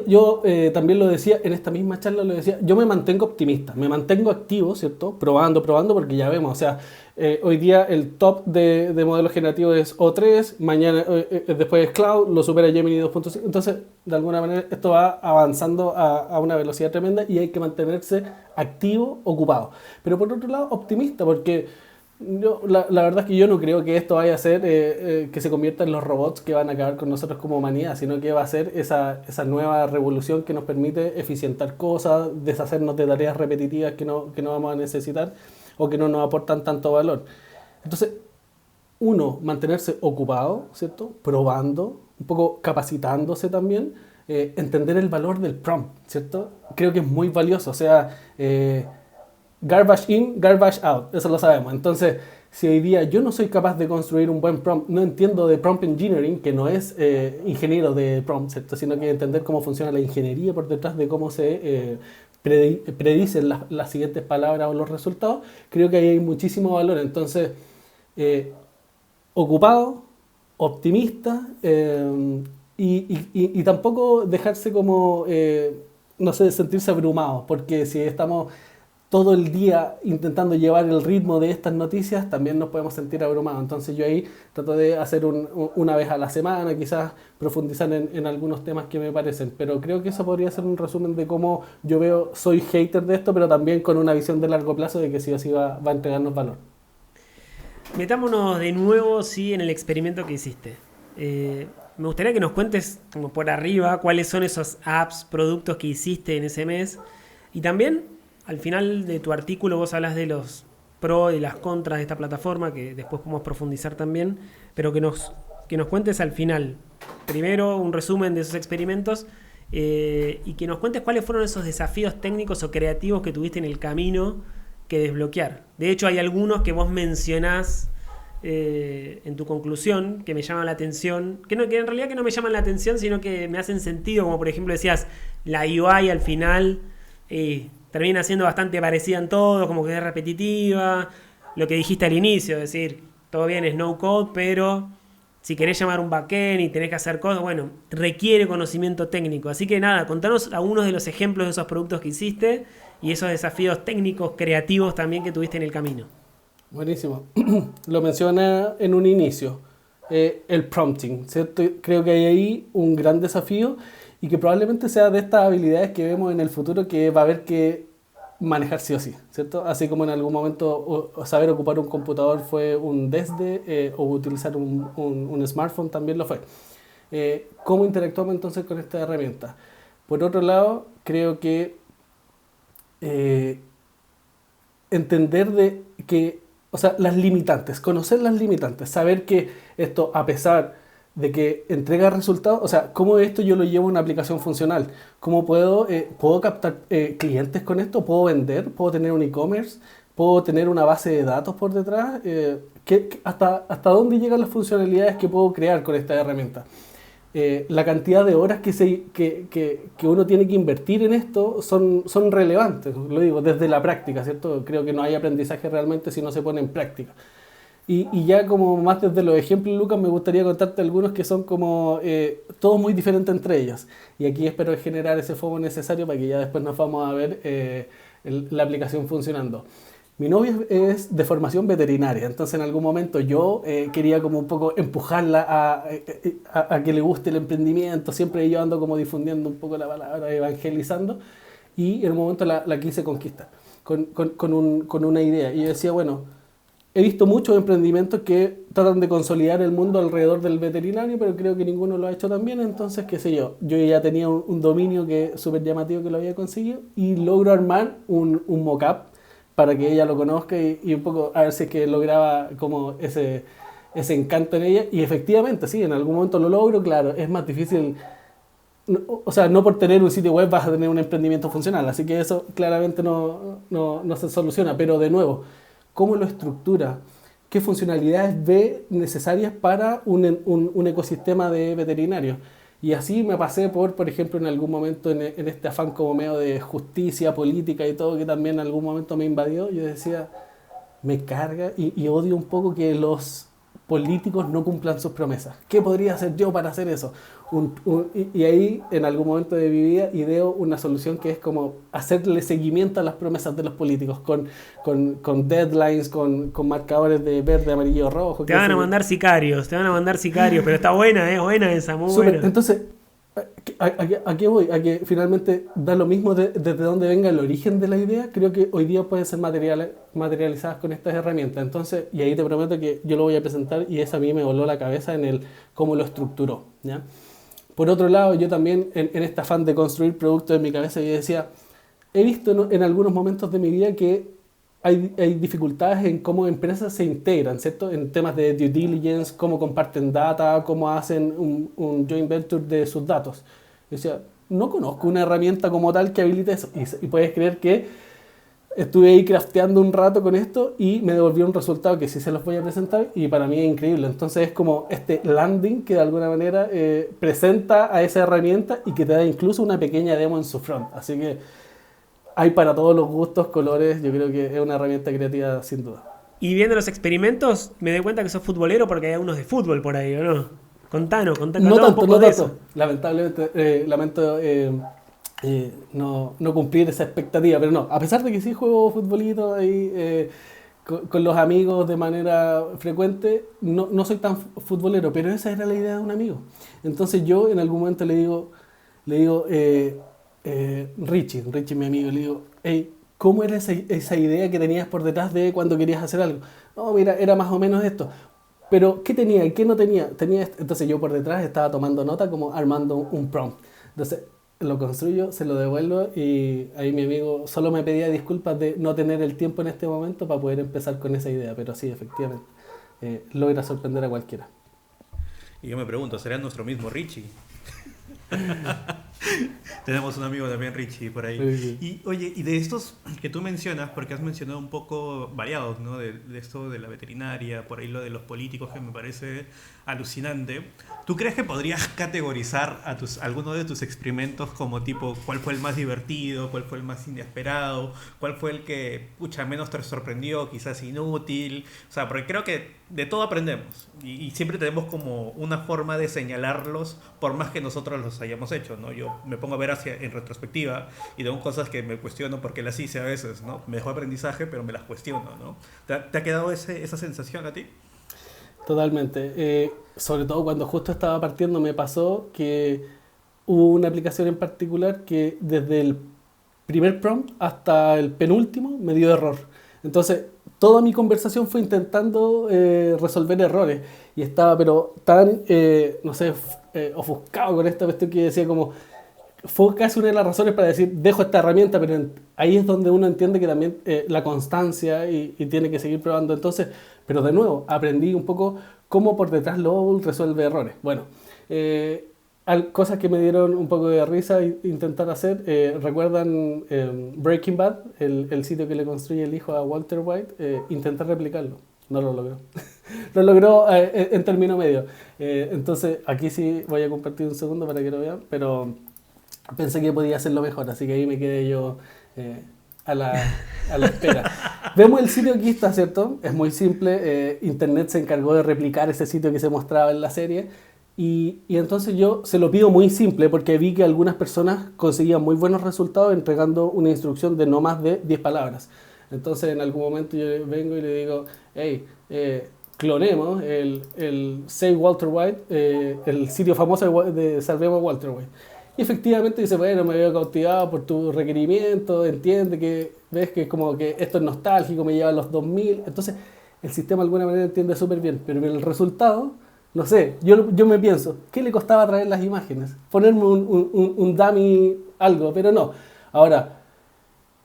yo también lo decía en esta misma charla, lo decía, yo me mantengo optimista, me mantengo activo, ¿cierto? Probando, porque ya vemos, o sea, hoy día el top de modelos generativos es O3, mañana después es Cloud, lo supera Gemini 2.5, entonces de alguna manera esto va avanzando a una velocidad tremenda y hay que mantenerse activo, ocupado. Pero por otro lado, optimista, porque la verdad es que yo no creo que esto vaya a ser que se convierta en los robots que van a acabar con nosotros como humanidad, sino que va a ser esa nueva revolución que nos permite eficientar cosas, deshacernos de tareas repetitivas que no vamos a necesitar o que no nos aportan tanto valor. Entonces, mantenerse ocupado, ¿cierto? Probando, un poco capacitándose también, entender el valor del prompt, ¿cierto? Creo que es muy valioso, o sea, garbage in, garbage out, eso lo sabemos. Entonces, si hoy día yo no soy capaz de construir un buen prompt, no entiendo de prompt engineering, que no es ingeniero de prompt, ¿cierto? Sino que entender cómo funciona la ingeniería por detrás de cómo se predicen las siguientes palabras o los resultados, creo que ahí hay muchísimo valor. Entonces, ocupado, optimista, y tampoco dejarse como, no sé, sentirse abrumado, porque si estamos todo el día intentando llevar el ritmo de estas noticias, también nos podemos sentir abrumados. Entonces yo ahí trato de hacer una vez a la semana, quizás profundizar en algunos temas que me parecen, pero creo que eso podría ser un resumen de cómo yo soy hater de esto, pero también con una visión de largo plazo de que sí o sí va a entregarnos valor. Metámonos de nuevo, sí, en el experimento que hiciste. Me gustaría que nos cuentes, como por arriba, cuáles son esos apps, productos que hiciste en ese mes. Y también, al final de tu artículo, vos hablas de los pros y las contras de esta plataforma, que después podemos profundizar también, pero que nos cuentes al final, primero, un resumen de esos experimentos y que nos cuentes cuáles fueron esos desafíos técnicos o creativos que tuviste en el camino que desbloquear. De hecho, hay algunos que vos mencionás en tu conclusión que me llaman la atención, que en realidad que no me llaman la atención, sino que me hacen sentido, como por ejemplo decías, la UI al final termina siendo bastante parecida en todo, como que es repetitiva, lo que dijiste al inicio, es decir, todo bien, es no code, pero si querés llamar un backend y tenés que hacer cosas, bueno, requiere conocimiento técnico. Así que nada, contanos algunos de los ejemplos de esos productos que hiciste y esos desafíos técnicos, creativos también que tuviste en el camino. Buenísimo. Lo menciona en un inicio, el prompting, ¿cierto? Creo que hay ahí un gran desafío y que probablemente sea de estas habilidades que vemos en el futuro que va a haber que manejar sí o sí, ¿cierto? Así como en algún momento saber ocupar un computador fue un desde o utilizar un smartphone también lo fue. ¿Cómo interactuamos entonces con esta herramienta? Por otro lado, creo que entender las limitantes, conocer las limitantes, saber que esto, a pesar de que entrega resultados, o sea, ¿cómo esto yo lo llevo a una aplicación funcional? ¿Cómo puedo captar clientes con esto? ¿Puedo vender? ¿Puedo tener un e-commerce? ¿Puedo tener una base de datos por detrás? ¿Hasta dónde llegan las funcionalidades que puedo crear con esta herramienta? La cantidad de horas que uno tiene que invertir en esto son relevantes, lo digo, desde la práctica, ¿cierto? Creo que no hay aprendizaje realmente si no se pone en práctica. Y ya como más desde los ejemplos, Lucas, me gustaría contarte algunos que son como todos muy diferentes entre ellos. Y aquí espero generar ese foco necesario para que ya después nos vamos a ver la aplicación funcionando. Mi novia es de formación veterinaria, entonces en algún momento yo quería como un poco empujarla a que le guste el emprendimiento. Siempre yo ando como difundiendo un poco la palabra, evangelizando, y en un momento la quise conquistar con una idea. Y yo decía, bueno, he visto muchos emprendimientos que tratan de consolidar el mundo alrededor del veterinario, pero creo que ninguno lo ha hecho tan bien. Entonces, qué sé yo ya tenía un dominio que súper llamativo que lo había conseguido, y logro armar un mock-up para que ella lo conozca y un poco a ver si es que lograba como ese encanto en ella. Y efectivamente, sí, en algún momento lo logro. Claro, es más difícil, o sea, no por tener un sitio web vas a tener un emprendimiento funcional, así que eso claramente no se soluciona. Pero de nuevo, ¿cómo lo estructura? ¿Qué funcionalidades ve necesarias para un ecosistema de veterinarios? Y así me pasé por ejemplo, en algún momento en este afán como medio de justicia política y todo, que también en algún momento me invadió. Yo decía, me carga y odio un poco que los políticos no cumplan sus promesas. ¿Qué podría hacer yo para hacer eso? Y ahí, en algún momento de mi vida, ideo una solución que es como hacerle seguimiento a las promesas de los políticos con deadlines, con marcadores de verde, amarillo, rojo. Te van a mandar sicarios, pero está buena esa, muy Súper. buena. Entonces, ¿a qué voy? A que finalmente da lo mismo desde donde venga el origen de la idea. Creo que hoy día pueden ser materializadas con estas herramientas. Entonces, y ahí te prometo que yo lo voy a presentar, y eso a mí me voló la cabeza en el cómo lo estructuró, ¿ya? Por otro lado, yo también en este afán de construir productos en mi cabeza, yo decía, he visto en algunos momentos de mi vida que hay dificultades en cómo empresas se integran, ¿cierto? En temas de due diligence, cómo comparten data, cómo hacen un joint venture de sus datos. Yo decía, no conozco una herramienta como tal que habilite eso. Y puedes creer que estuve ahí crafteando un rato con esto y me devolvió un resultado que sí se los voy a presentar, y para mí es increíble. Entonces es como este landing que de alguna manera presenta a esa herramienta y que te da incluso una pequeña demo en su front. Así que hay para todos los gustos, colores. Yo creo que es una herramienta creativa sin duda. Y viendo los experimentos, me doy cuenta que sos futbolero porque hay unos de fútbol por ahí, ¿o no? Contanos No un tanto, poco no de tanto. eso. Lamentablemente, lamento no cumplir esa expectativa, pero no, a pesar de que sí juego futbolito ahí con los amigos de manera frecuente, no soy tan futbolero, pero esa era la idea de un amigo. Entonces yo en algún momento le digo Richie, mi amigo, le digo, hey, ¿cómo era esa idea que tenías por detrás de cuando querías hacer algo? No, mira, era más o menos esto. Pero, ¿qué tenía y qué no tenía? Entonces yo por detrás estaba tomando nota, como armando un prompt. Entonces lo construyo, se lo devuelvo, y ahí mi amigo solo me pedía disculpas de no tener el tiempo en este momento para poder empezar con esa idea. Pero sí, efectivamente, logra sorprender a cualquiera. Y yo me pregunto, ¿será nuestro mismo Richie? Tenemos un amigo también, Richie, por ahí. Sí. Y oye, y de estos que tú mencionas, porque has mencionado un poco variados, ¿no? De esto de la veterinaria, por ahí lo de los políticos, que me parece alucinante. ¿Tú crees que podrías categorizar alguno de tus experimentos como tipo cuál fue el más divertido, cuál fue el más inesperado, cuál fue el que menos te sorprendió, quizás inútil? O sea, porque creo que de todo aprendemos y siempre tenemos como una forma de señalarlos por más que nosotros los hayamos hecho, ¿no? Yo me pongo a ver en retrospectiva y tengo cosas que me cuestiono porque las hice a veces, ¿no? Me dejó aprendizaje, pero me las cuestiono, ¿no? ¿Te ha quedado esa sensación a ti? Totalmente. Sobre todo cuando justo estaba partiendo, me pasó que hubo una aplicación en particular que desde el primer prompt hasta el penúltimo me dio error. Entonces, toda mi conversación fue intentando resolver errores. Y estaba, pero tan, ofuscado con esta cuestión, que decía como... Fue casi una de las razones para decir, dejo esta herramienta, pero ahí es donde uno entiende que también la constancia y tiene que seguir probando. Entonces, Pero de nuevo, aprendí un poco cómo por detrás Lovable resuelve errores. Bueno, cosas que me dieron un poco de risa intentar hacer. ¿Recuerdan Breaking Bad? El sitio que le construye el hijo a Walter White. Intentar replicarlo. No lo logró. Lo logró en término medio. Entonces, aquí sí voy a compartir un segundo para que lo vean, pero pensé que podía hacerlo mejor, así que ahí me quedé yo a la espera. Vemos el sitio aquí está, ¿cierto? Es muy simple. Internet se encargó de replicar ese sitio que se mostraba en la serie. Y entonces yo se lo pido muy simple porque vi que algunas personas conseguían muy buenos resultados entregando una instrucción de no más de 10 palabras. Entonces en algún momento yo vengo y le digo, hey, clonemos el Save Walter White, el sitio famoso de Salvemos a Walter White. Y efectivamente dice, bueno, me veo cautivado por tu requerimiento, entiende que, ves que como que esto es nostálgico, me lleva a los 2000. Entonces el sistema de alguna manera entiende súper bien, pero el resultado, no sé, yo me pienso, ¿qué le costaba traer las imágenes? Ponerme un dummy, algo, pero no. Ahora,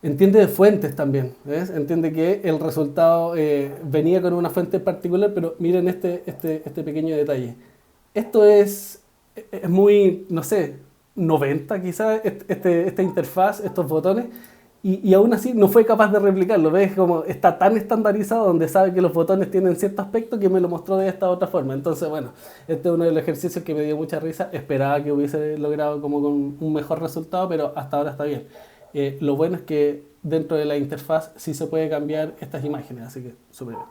entiende de fuentes también, ¿ves? Entiende que el resultado venía con una fuente particular, pero miren este pequeño detalle. Esto es muy, no sé, 90 quizás, esta interfaz, estos botones, y aún así no fue capaz de replicarlo, ¿ves? Como está tan estandarizado donde sabe que los botones tienen cierto aspecto que me lo mostró de esta otra forma. Entonces, bueno, este es uno de los ejercicios que me dio mucha risa. Esperaba que hubiese logrado como con un mejor resultado, pero hasta ahora está bien. Lo bueno es que dentro de la interfaz sí se puede cambiar estas imágenes, así que súper bien.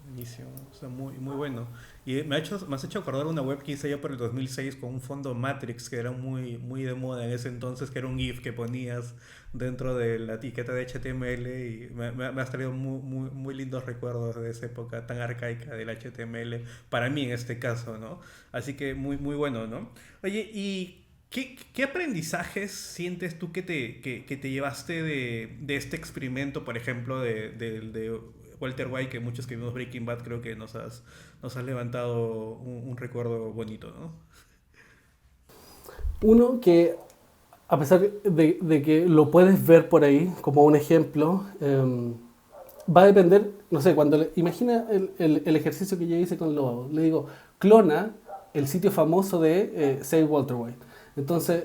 Buenísimo, o sea, muy, muy bueno. Y me has hecho acordar una web que hice ya por el 2006 con un fondo Matrix que era muy, muy de moda en ese entonces, que era un GIF que ponías dentro de la etiqueta de HTML y me has traído muy, muy, muy lindos recuerdos de esa época tan arcaica del HTML, para mí en este caso, ¿no? Así que muy, muy bueno, ¿no? Oye, ¿y qué aprendizajes sientes tú que te llevaste de este experimento, por ejemplo, de Walter White, que muchos que vimos Breaking Bad creo que nos has levantado un recuerdo bonito, ¿no? Uno que, a pesar de que lo puedes ver por ahí como un ejemplo, va a depender, no sé, imagina el ejercicio que yo hice con Lobo. Le digo, clona el sitio famoso de Save Walter White. Entonces,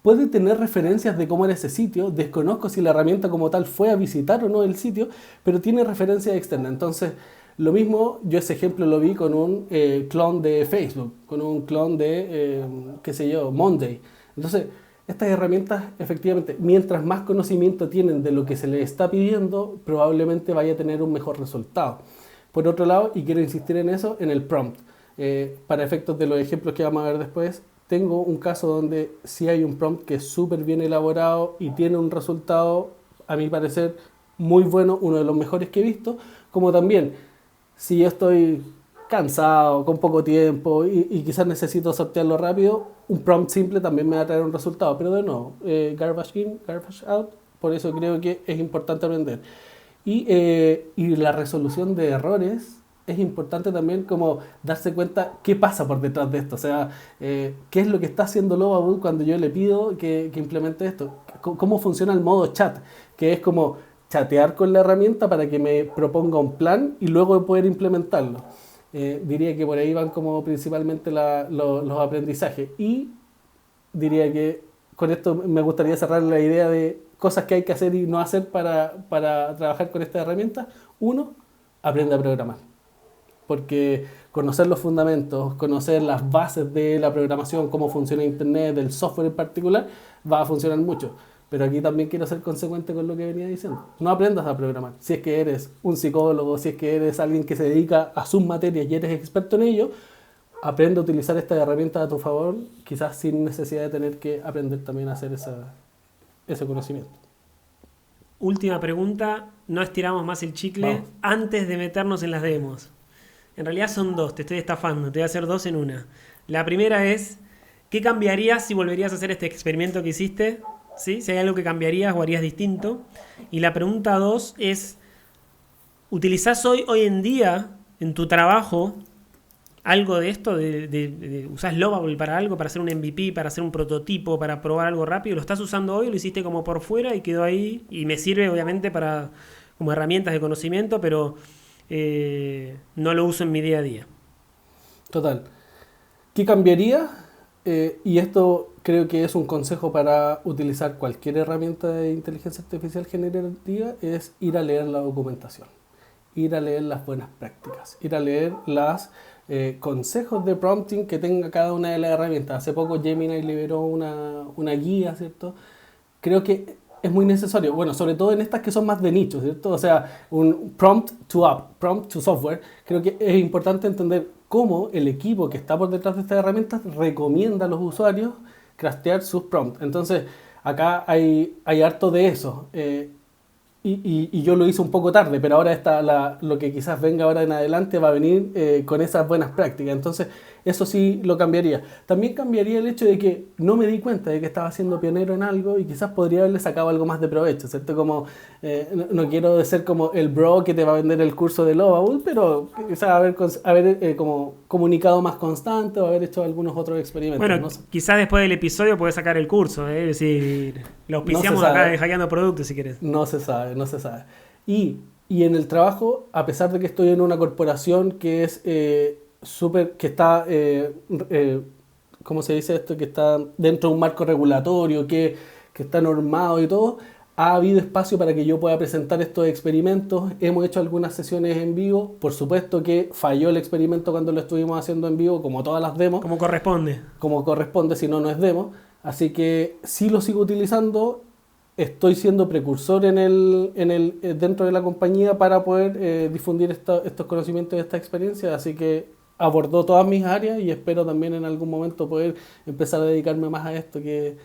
puede tener referencias de cómo era ese sitio. Desconozco si la herramienta como tal fue a visitar o no el sitio, pero tiene referencias externas. Entonces, lo mismo, yo ese ejemplo lo vi con un clon de Facebook, con un clon de, qué sé yo, Monday. Entonces, estas herramientas, efectivamente, mientras más conocimiento tienen de lo que se les está pidiendo, probablemente vaya a tener un mejor resultado. Por otro lado, y quiero insistir en eso, en el prompt. Para efectos de los ejemplos que vamos a ver después, tengo un caso donde sí hay un prompt que es súper bien elaborado y tiene un resultado, a mi parecer, muy bueno, uno de los mejores que he visto, como también, si yo estoy cansado, con poco tiempo y quizás necesito sortearlo rápido, un prompt simple también me va a traer un resultado, pero de nuevo, garbage in, garbage out, por eso creo que es importante aprender. Y la resolución de errores es importante también como darse cuenta qué pasa por detrás de esto, o sea, qué es lo que está haciendo Lovable cuando yo le pido que implemente esto, cómo funciona el modo chat, que es como chatear con la herramienta para que me proponga un plan y luego poder implementarlo. Diría que por ahí van como principalmente los aprendizajes y diría que con esto me gustaría cerrar la idea de cosas que hay que hacer y no hacer para trabajar con esta herramienta. Uno, aprende a programar. Porque conocer los fundamentos, conocer las bases de la programación, cómo funciona Internet, del software en particular, va a funcionar mucho. Pero aquí también quiero ser consecuente con lo que venía diciendo. No aprendas a programar. Si es que eres un psicólogo, si es que eres alguien que se dedica a sus materias y eres experto en ello, aprende a utilizar esta herramienta a tu favor, quizás sin necesidad de tener que aprender también a hacer ese conocimiento. Última pregunta, no estiramos más el chicle. Vamos. Antes de meternos en las demos. En realidad son dos, te estoy estafando, te voy a hacer dos en una. La primera es, ¿qué cambiarías si volverías a hacer este experimento que hiciste? ¿Sí? Si hay algo que cambiarías o harías distinto. Y la pregunta dos es, ¿utilizás hoy en día en tu trabajo algo de esto? ¿Usás Lovable para algo? ¿Para hacer un MVP? ¿Para hacer un prototipo? ¿Para probar algo rápido? ¿Lo estás usando hoy? ¿Lo hiciste como por fuera y quedó ahí? Y me sirve obviamente para como herramientas de conocimiento, pero no lo uso en mi día a día. Total. ¿Qué cambiaría? Y esto creo que es un consejo para utilizar cualquier herramienta de inteligencia artificial generativa, es ir a leer la documentación, ir a leer las buenas prácticas, ir a leer los consejos de prompting que tenga cada una de las herramientas. Hace poco Gemini liberó una guía, ¿cierto? Creo que es muy necesario, bueno, sobre todo en estas que son más de nicho, ¿cierto? O sea, un prompt to app, prompt to software, creo que es importante entender cómo el equipo que está por detrás de estas herramientas recomienda a los usuarios craftear sus prompts. Entonces, acá hay harto de eso. Y yo lo hice un poco tarde, pero ahora lo que quizás venga ahora en adelante va a venir con esas buenas prácticas. Entonces, eso sí lo cambiaría. También cambiaría el hecho de que no me di cuenta de que estaba siendo pionero en algo y quizás podría haberle sacado algo más de provecho, ¿cierto? Como, no quiero ser como el bro que te va a vender el curso de Lovable, pero quizás haber como comunicado más constante o haber hecho algunos otros experimentos. Bueno, no sé. quizás después del episodio puedes sacar el curso, es decir, lo auspiciamos acá de Hackeando Productos si querés. No se sabe. Y en el trabajo, a pesar de que estoy en una corporación que es que está, ¿cómo se dice esto? Que está dentro de un marco regulatorio, que está normado y todo, ha habido espacio para que yo pueda presentar estos experimentos. Hemos hecho algunas sesiones en vivo. Por supuesto que falló el experimento cuando lo estuvimos haciendo en vivo, como todas las demos. Como corresponde. Como corresponde, si no, no es demo. Así que sí lo sigo utilizando. Estoy siendo precursor dentro de la compañía para poder difundir estos conocimientos y esta experiencia, así que abordó todas mis áreas y espero también en algún momento poder empezar a dedicarme más a esto que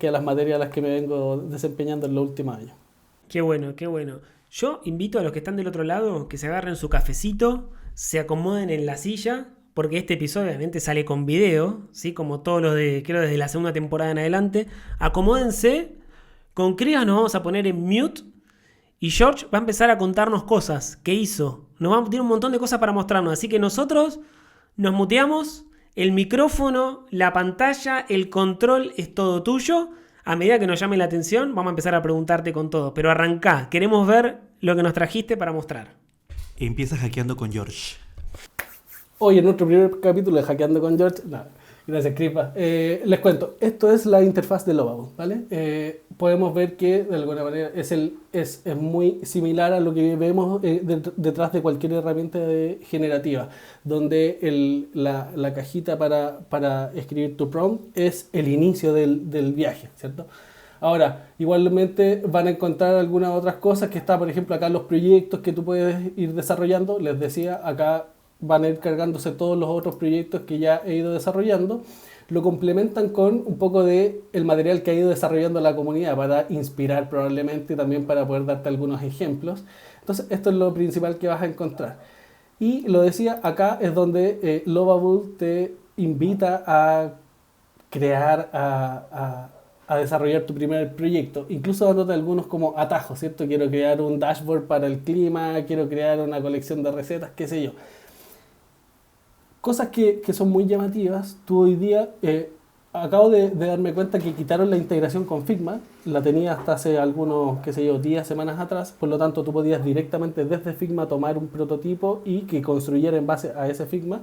a las materias a las que me vengo desempeñando en los últimos años. Qué bueno, qué bueno. Yo invito a los que están del otro lado que se agarren su cafecito, se acomoden en la silla, porque este episodio obviamente sale con video, ¿sí? Como todos los creo desde la segunda temporada en adelante. Acomódense. Con Crías nos vamos a poner en mute y George va a empezar a contarnos cosas que hizo. Tiene un montón de cosas para mostrarnos, así que nosotros nos muteamos, el micrófono, la pantalla, el control es todo tuyo. A medida que nos llame la atención vamos a empezar a preguntarte con todo, pero arrancá, queremos ver lo que nos trajiste para mostrar. Empieza hackeando con George. Hoy en nuestro primer capítulo de Hackeando con George, gracias Cripa. Les cuento, esto es la interfaz de Lovable, ¿vale? Podemos ver que de alguna manera es muy similar a lo que vemos detrás de cualquier herramienta generativa, donde la cajita para escribir tu prompt es el inicio del viaje, ¿cierto? Ahora, igualmente van a encontrar algunas otras cosas que está, por ejemplo, acá los proyectos que tú puedes ir desarrollando. Les decía, acá van a ir cargándose todos los otros proyectos que ya he ido desarrollando. Lo complementan con un poco de el material que ha ido desarrollando la comunidad para inspirar probablemente y también para poder darte algunos ejemplos. Entonces, esto es lo principal que vas a encontrar. Y lo decía, acá es donde Lovable te invita a crear, a desarrollar tu primer proyecto, incluso dándote algunos como atajos, ¿cierto? Quiero crear un dashboard para el clima, quiero crear una colección de recetas, qué sé yo. Cosas que son muy llamativas. Tú hoy día, acabo de darme cuenta que quitaron la integración con Figma, la tenía hasta hace algunos, qué sé yo, días, semanas atrás, por lo tanto tú podías directamente desde Figma tomar un prototipo y que construyera en base a ese Figma,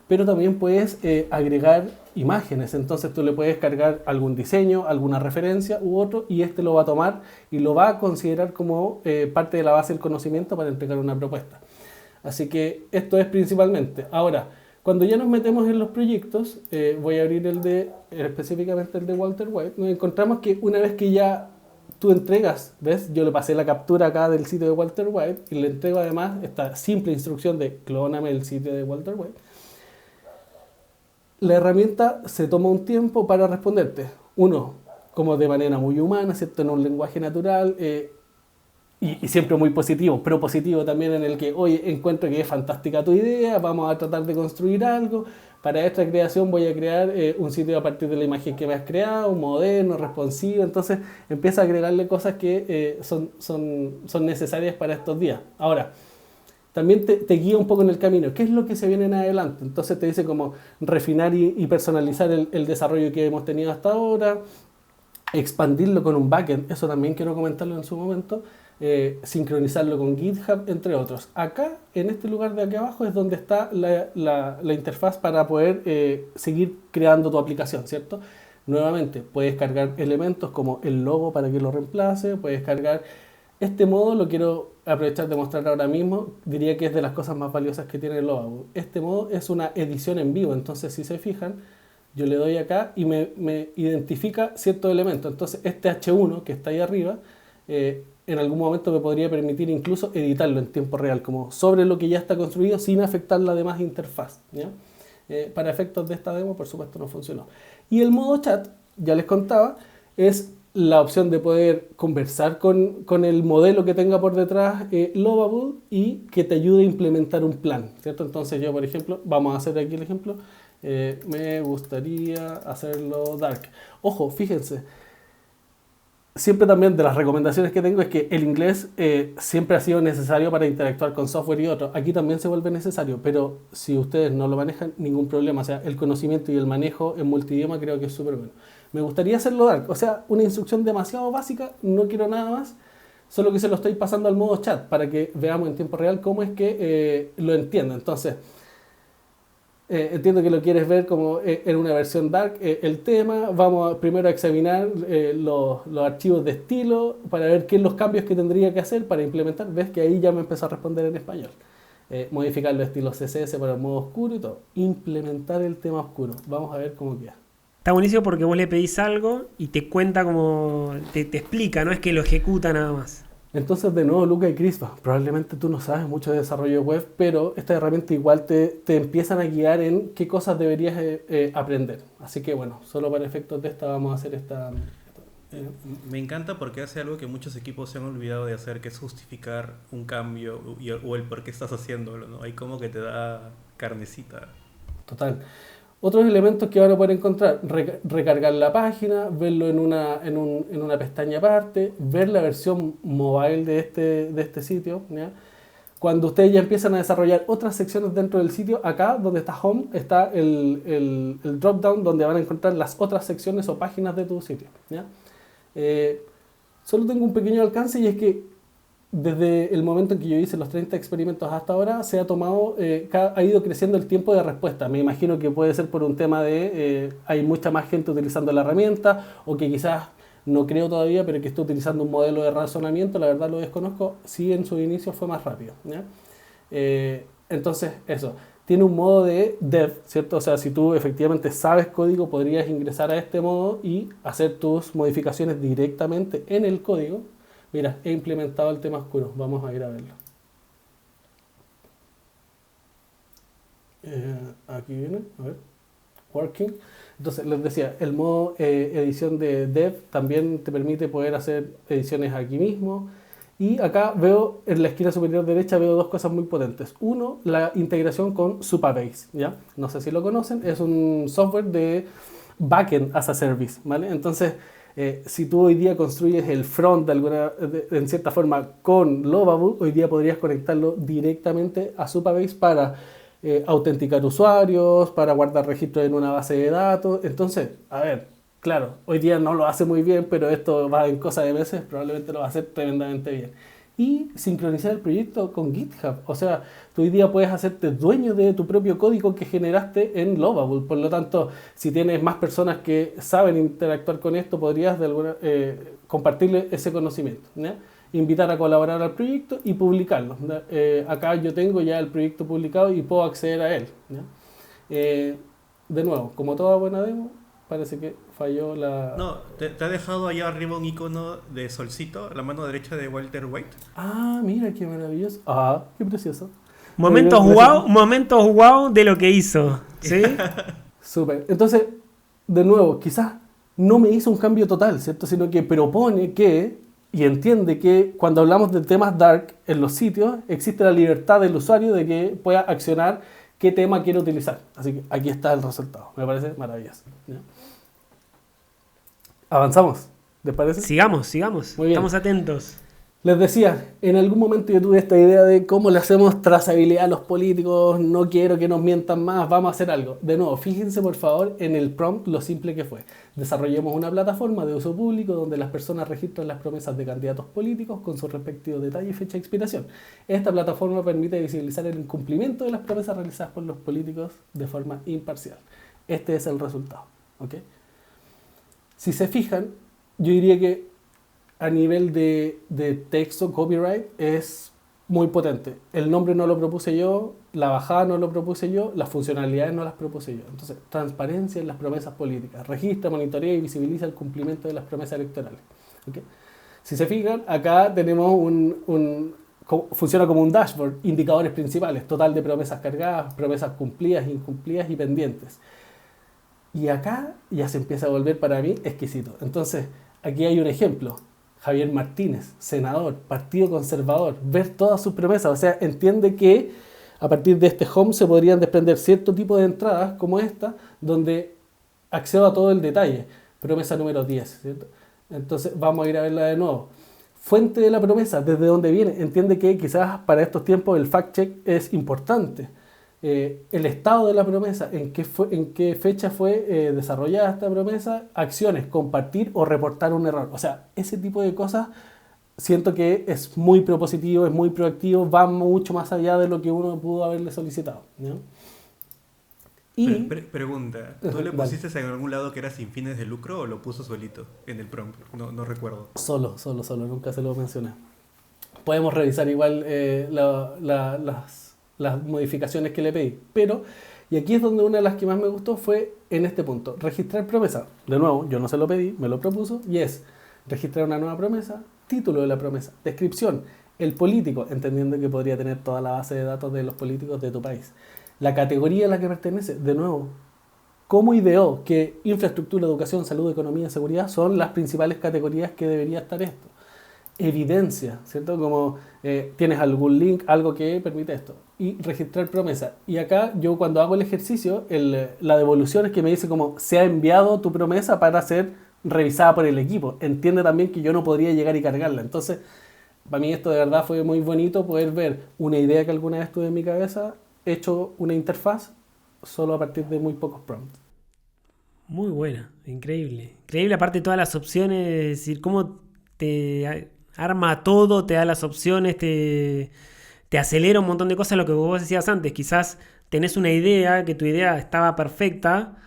pero también puedes agregar imágenes, entonces tú le puedes cargar algún diseño, alguna referencia u otro, y este lo va a tomar y lo va a considerar como parte de la base del conocimiento para entregar una propuesta. Así que esto es principalmente. Ahora, cuando ya nos metemos en los proyectos, voy a abrir específicamente el de Walter White, nos encontramos que una vez que ya tú entregas, ¿ves? Yo le pasé la captura acá del sitio de Walter White y le entrego además esta simple instrucción de clóname el sitio de Walter White. La herramienta se toma un tiempo para responderte. Uno, como de manera muy humana, ¿cierto? En un lenguaje natural, y siempre muy positivo, pero positivo también en el que, oye, encuentro que es fantástica tu idea, vamos a tratar de construir algo. Para esta creación voy a crear un sitio a partir de la imagen que me has creado, moderno, responsivo. Entonces empieza a agregarle cosas que son necesarias para estos días. Ahora, también te guía un poco en el camino. ¿Qué es lo que se viene en adelante? Entonces te dice cómo refinar y personalizar el desarrollo que hemos tenido hasta ahora, expandirlo con un backend, eso también quiero comentarlo en su momento. sincronizarlo con GitHub, entre otros. Acá, en este lugar de aquí abajo, es donde está la interfaz para poder seguir creando tu aplicación, ¿cierto? Nuevamente, puedes cargar elementos como el logo para que lo reemplace, puedes cargar... Este modo lo quiero aprovechar de mostrar ahora mismo, diría que es de las cosas más valiosas que tiene el Lovable. Este modo es una edición en vivo, entonces si se fijan, yo le doy acá y me identifica ciertos elementos. Entonces este H1 que está ahí arriba, en algún momento me podría permitir incluso editarlo en tiempo real, como sobre lo que ya está construido sin afectar la demás interfaz, ¿ya? Para efectos de esta demo, por supuesto, no funcionó. Y el modo chat, ya les contaba, es la opción de poder conversar con el modelo que tenga por detrás Lovable y que te ayude a implementar un plan, ¿cierto? Entonces yo, por ejemplo, vamos a hacer aquí el ejemplo, me gustaría hacerlo dark. Ojo, fíjense, siempre también de las recomendaciones que tengo es que el inglés siempre ha sido necesario para interactuar con software y otros. Aquí también se vuelve necesario, pero si ustedes no lo manejan, ningún problema. O sea, el conocimiento y el manejo en multidioma creo que es súper bueno. Me gustaría hacerlo dark, o sea, una instrucción demasiado básica, no quiero nada más, solo que se lo estoy pasando al modo chat para que veamos en tiempo real cómo es que lo entiendo. Entonces, entiendo que lo quieres ver como en una versión dark, el tema. Vamos primero a examinar los archivos de estilo para ver qué son los cambios que tendría que hacer para implementar. Ves que ahí ya me empezó a responder en español. Modificar los estilos CSS para el modo oscuro y todo. Implementar el tema oscuro. Vamos a ver cómo queda. Está buenísimo porque vos le pedís algo y te cuenta como... Te explica, no es que lo ejecuta nada más. Entonces, de nuevo, Luca y Crispa, probablemente tú no sabes mucho de desarrollo web, pero esta herramienta igual te empiezan a guiar en qué cosas deberías aprender. Así que bueno, solo para efectos de esta vamos a hacer esta... Me encanta porque hace algo que muchos equipos se han olvidado de hacer, que es justificar un cambio o el por qué estás haciéndolo, ¿no? Ahí como que te da carnecita. Total. Otros elementos que van a poder encontrar, recargar la página, verlo en una pestaña aparte, ver la versión mobile de este sitio, ¿ya? Cuando ustedes ya empiezan a desarrollar otras secciones dentro del sitio, acá donde está Home, está el drop down donde van a encontrar las otras secciones o páginas de tu sitio, ¿ya? Solo tengo un pequeño alcance y es que desde el momento en que yo hice los 30 experimentos hasta ahora, se ha tomado, ha ido creciendo el tiempo de respuesta. Me imagino que puede ser por un tema de hay mucha más gente utilizando la herramienta, o que quizás, no creo todavía, pero que esté utilizando un modelo de razonamiento, la verdad lo desconozco, sí en su inicio fue más rápido, ¿ya? Entonces, eso. Tiene un modo de dev, ¿cierto? O sea, si tú efectivamente sabes código, podrías ingresar a este modo y hacer tus modificaciones directamente en el código. Mira, he implementado el tema oscuro. Vamos a ir a verlo. Aquí viene, a ver. Working. Entonces, les decía, el modo edición de Dev también te permite poder hacer ediciones aquí mismo. Y acá veo, en la esquina superior derecha, veo dos cosas muy potentes. Uno, la integración con Supabase, ¿ya? No sé si lo conocen, es un software de backend as a service, ¿vale? Entonces, si tú hoy día construyes el front en cierta forma con Lovable, hoy día podrías conectarlo directamente a Supabase para autenticar usuarios, para guardar registros en una base de datos. Entonces, a ver, claro, hoy día no lo hace muy bien, pero esto va en cosa de meses, probablemente lo va a hacer tremendamente bien. Y sincronizar el proyecto con GitHub. O sea, tú hoy día puedes hacerte dueño de tu propio código que generaste en Lovable. Por lo tanto, si tienes más personas que saben interactuar con esto, podrías compartirle ese conocimiento, ¿ya? Invitar a colaborar al proyecto y publicarlo. Acá yo tengo ya el proyecto publicado y puedo acceder a él, ¿ya? De nuevo, como toda buena demo, parece que falló la... No, te ha dejado allá arriba un icono de solcito, la mano derecha de Walter White. Ah, mira qué maravilloso. Ah, qué precioso. Momentos wow de lo que hizo, ¿sí? Súper. Entonces, de nuevo, quizás no me hizo un cambio total, ¿cierto? Sino que propone que, y entiende que cuando hablamos de temas dark en los sitios, existe la libertad del usuario de que pueda accionar qué tema quiere utilizar. Así que aquí está el resultado. Me parece maravilloso, ¿ya? Avanzamos, ¿les parece? Sigamos. Muy bien. Estamos atentos. Les decía, en algún momento yo tuve esta idea de cómo le hacemos trazabilidad a los políticos, no quiero que nos mientan más, vamos a hacer algo. De nuevo, fíjense por favor en el prompt lo simple que fue. Desarrollemos una plataforma de uso público donde las personas registran las promesas de candidatos políticos con su respectivo detalle y fecha de expiración. Esta plataforma permite visibilizar el incumplimiento de las promesas realizadas por los políticos de forma imparcial. Este es el resultado. ¿Ok? Si se fijan, yo diría que a nivel de texto, copyright, es muy potente. El nombre no lo propuse yo, la bajada no lo propuse yo, las funcionalidades no las propuse yo. Entonces, transparencia en las promesas políticas. Registra, monitorea y visibiliza el cumplimiento de las promesas electorales. ¿Okay? Si se fijan, acá tenemos funciona como un dashboard, indicadores principales, total de promesas cargadas, promesas cumplidas, incumplidas y pendientes. Y acá ya se empieza a volver para mí exquisito. Entonces, aquí hay un ejemplo. Javier Martínez, senador, Partido Conservador, ver todas sus promesas, o sea, entiende que a partir de este home se podrían desprender cierto tipo de entradas como esta, donde accedo a todo el detalle. Promesa número 10, ¿cierto? Entonces vamos a ir a verla de nuevo. Fuente de la promesa, desde dónde viene. Entiende que quizás para estos tiempos el fact-check es importante. El estado de la promesa, en qué fecha fue desarrollada esta promesa, acciones, compartir o reportar un error. O sea, ese tipo de cosas siento que es muy propositivo, es muy proactivo, va mucho más allá de lo que uno pudo haberle solicitado, ¿no? Y Pregunta, ¿tú le pusiste en algún lado que era sin fines de lucro o lo puso solito en el prompt? No recuerdo. Solo, nunca se lo mencioné. Podemos revisar igual las modificaciones que le pedí. Pero, y aquí es donde una de las que más me gustó fue en este punto, registrar promesa. De nuevo, yo no se lo pedí, me lo propuso, y es registrar una nueva promesa, título de la promesa, descripción, el político, entendiendo que podría tener toda la base de datos de los políticos de tu país, la categoría a la que pertenece, de nuevo, cómo ideó que infraestructura, educación, salud, economía, seguridad son las principales categorías que debería estar esto. Evidencia, ¿cierto? Como tienes algún link, algo que permite esto. Y registrar promesa. Y acá yo cuando hago el ejercicio, la devolución es que me dice como se ha enviado tu promesa para ser revisada por el equipo. Entiende también que yo no podría llegar y cargarla. Entonces, para mí esto de verdad fue muy bonito poder ver una idea que alguna vez tuve en mi cabeza, hecho una interfaz solo a partir de muy pocos prompts. Muy buena, increíble. Increíble aparte de todas las opciones, es decir, cómo te arma todo, te da las opciones, te acelera un montón de cosas, lo que vos decías antes. Quizás tenés una idea, que tu idea estaba perfecta,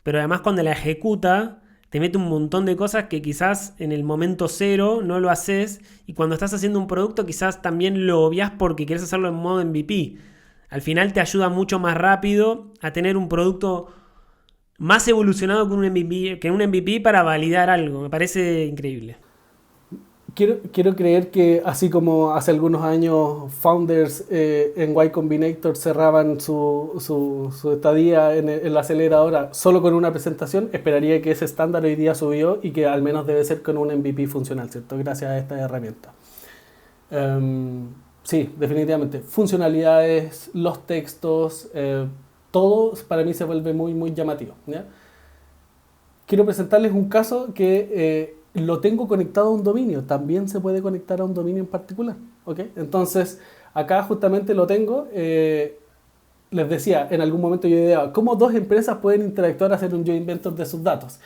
pero además cuando la ejecuta te mete un montón de cosas que quizás en el momento cero no lo haces, y cuando estás haciendo un producto quizás también lo obvias porque quieres hacerlo en modo MVP. Al final te ayuda mucho más rápido a tener un producto más evolucionado que un MVP para validar algo. Me parece increíble. Quiero creer que así como hace algunos años founders en Y Combinator cerraban su estadía en la aceleradora solo con una presentación, esperaría que ese estándar hoy día subió y que al menos debe ser con un MVP funcional, ¿cierto? Gracias a esta herramienta. Sí, definitivamente. Funcionalidades, los textos, todo para mí se vuelve muy, muy llamativo, ¿ya? Quiero presentarles un caso que lo tengo conectado a un dominio. También se puede conectar a un dominio en particular, ¿ok? Entonces, acá justamente lo tengo. Les decía, en algún momento yo ideaba cómo dos empresas pueden interactuar, hacer un joint venture de sus datos.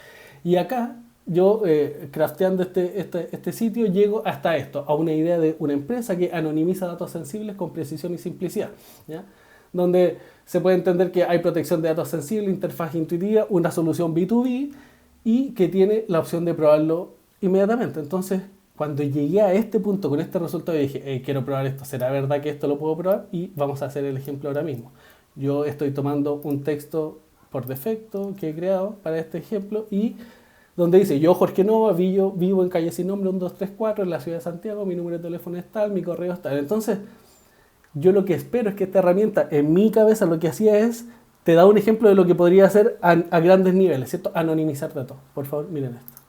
Y acá yo, crafteando este sitio, llego hasta esto, a una idea de una empresa que anonimiza datos sensibles con precisión y simplicidad, ¿ya? Donde se puede entender que hay protección de datos sensibles, interfaz intuitiva, una solución B2B y que tiene la opción de probarlo inmediatamente. Entonces, cuando llegué a este punto con este resultado, dije, hey, quiero probar esto, ¿será verdad que esto lo puedo probar? Y vamos a hacer el ejemplo ahora mismo. Yo estoy tomando un texto por defecto que he creado para este ejemplo y donde dice, yo Jorge Nova, vivo en calle sin nombre 1234 en la ciudad de Santiago, mi número de teléfono es tal, mi correo es tal. Entonces, yo lo que espero es que esta herramienta, en mi cabeza lo que hacía es, te da un ejemplo de lo que podría hacer a grandes niveles, ¿cierto? Anonimizar datos. Por favor, miren esto.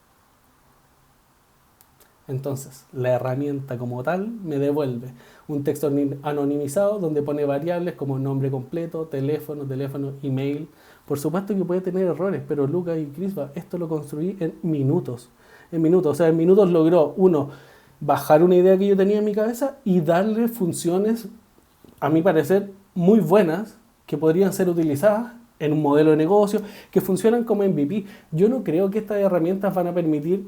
Entonces, la herramienta como tal me devuelve un texto anonimizado donde pone variables como nombre completo, teléfono, email. Por supuesto que puede tener errores, pero Lucas y Crispa, esto lo construí en minutos. O sea, en minutos logró, uno, bajar una idea que yo tenía en mi cabeza y darle funciones, a mi parecer, muy buenas que podrían ser utilizadas en un modelo de negocio, que funcionan como MVP. Yo no creo que estas herramientas van a permitir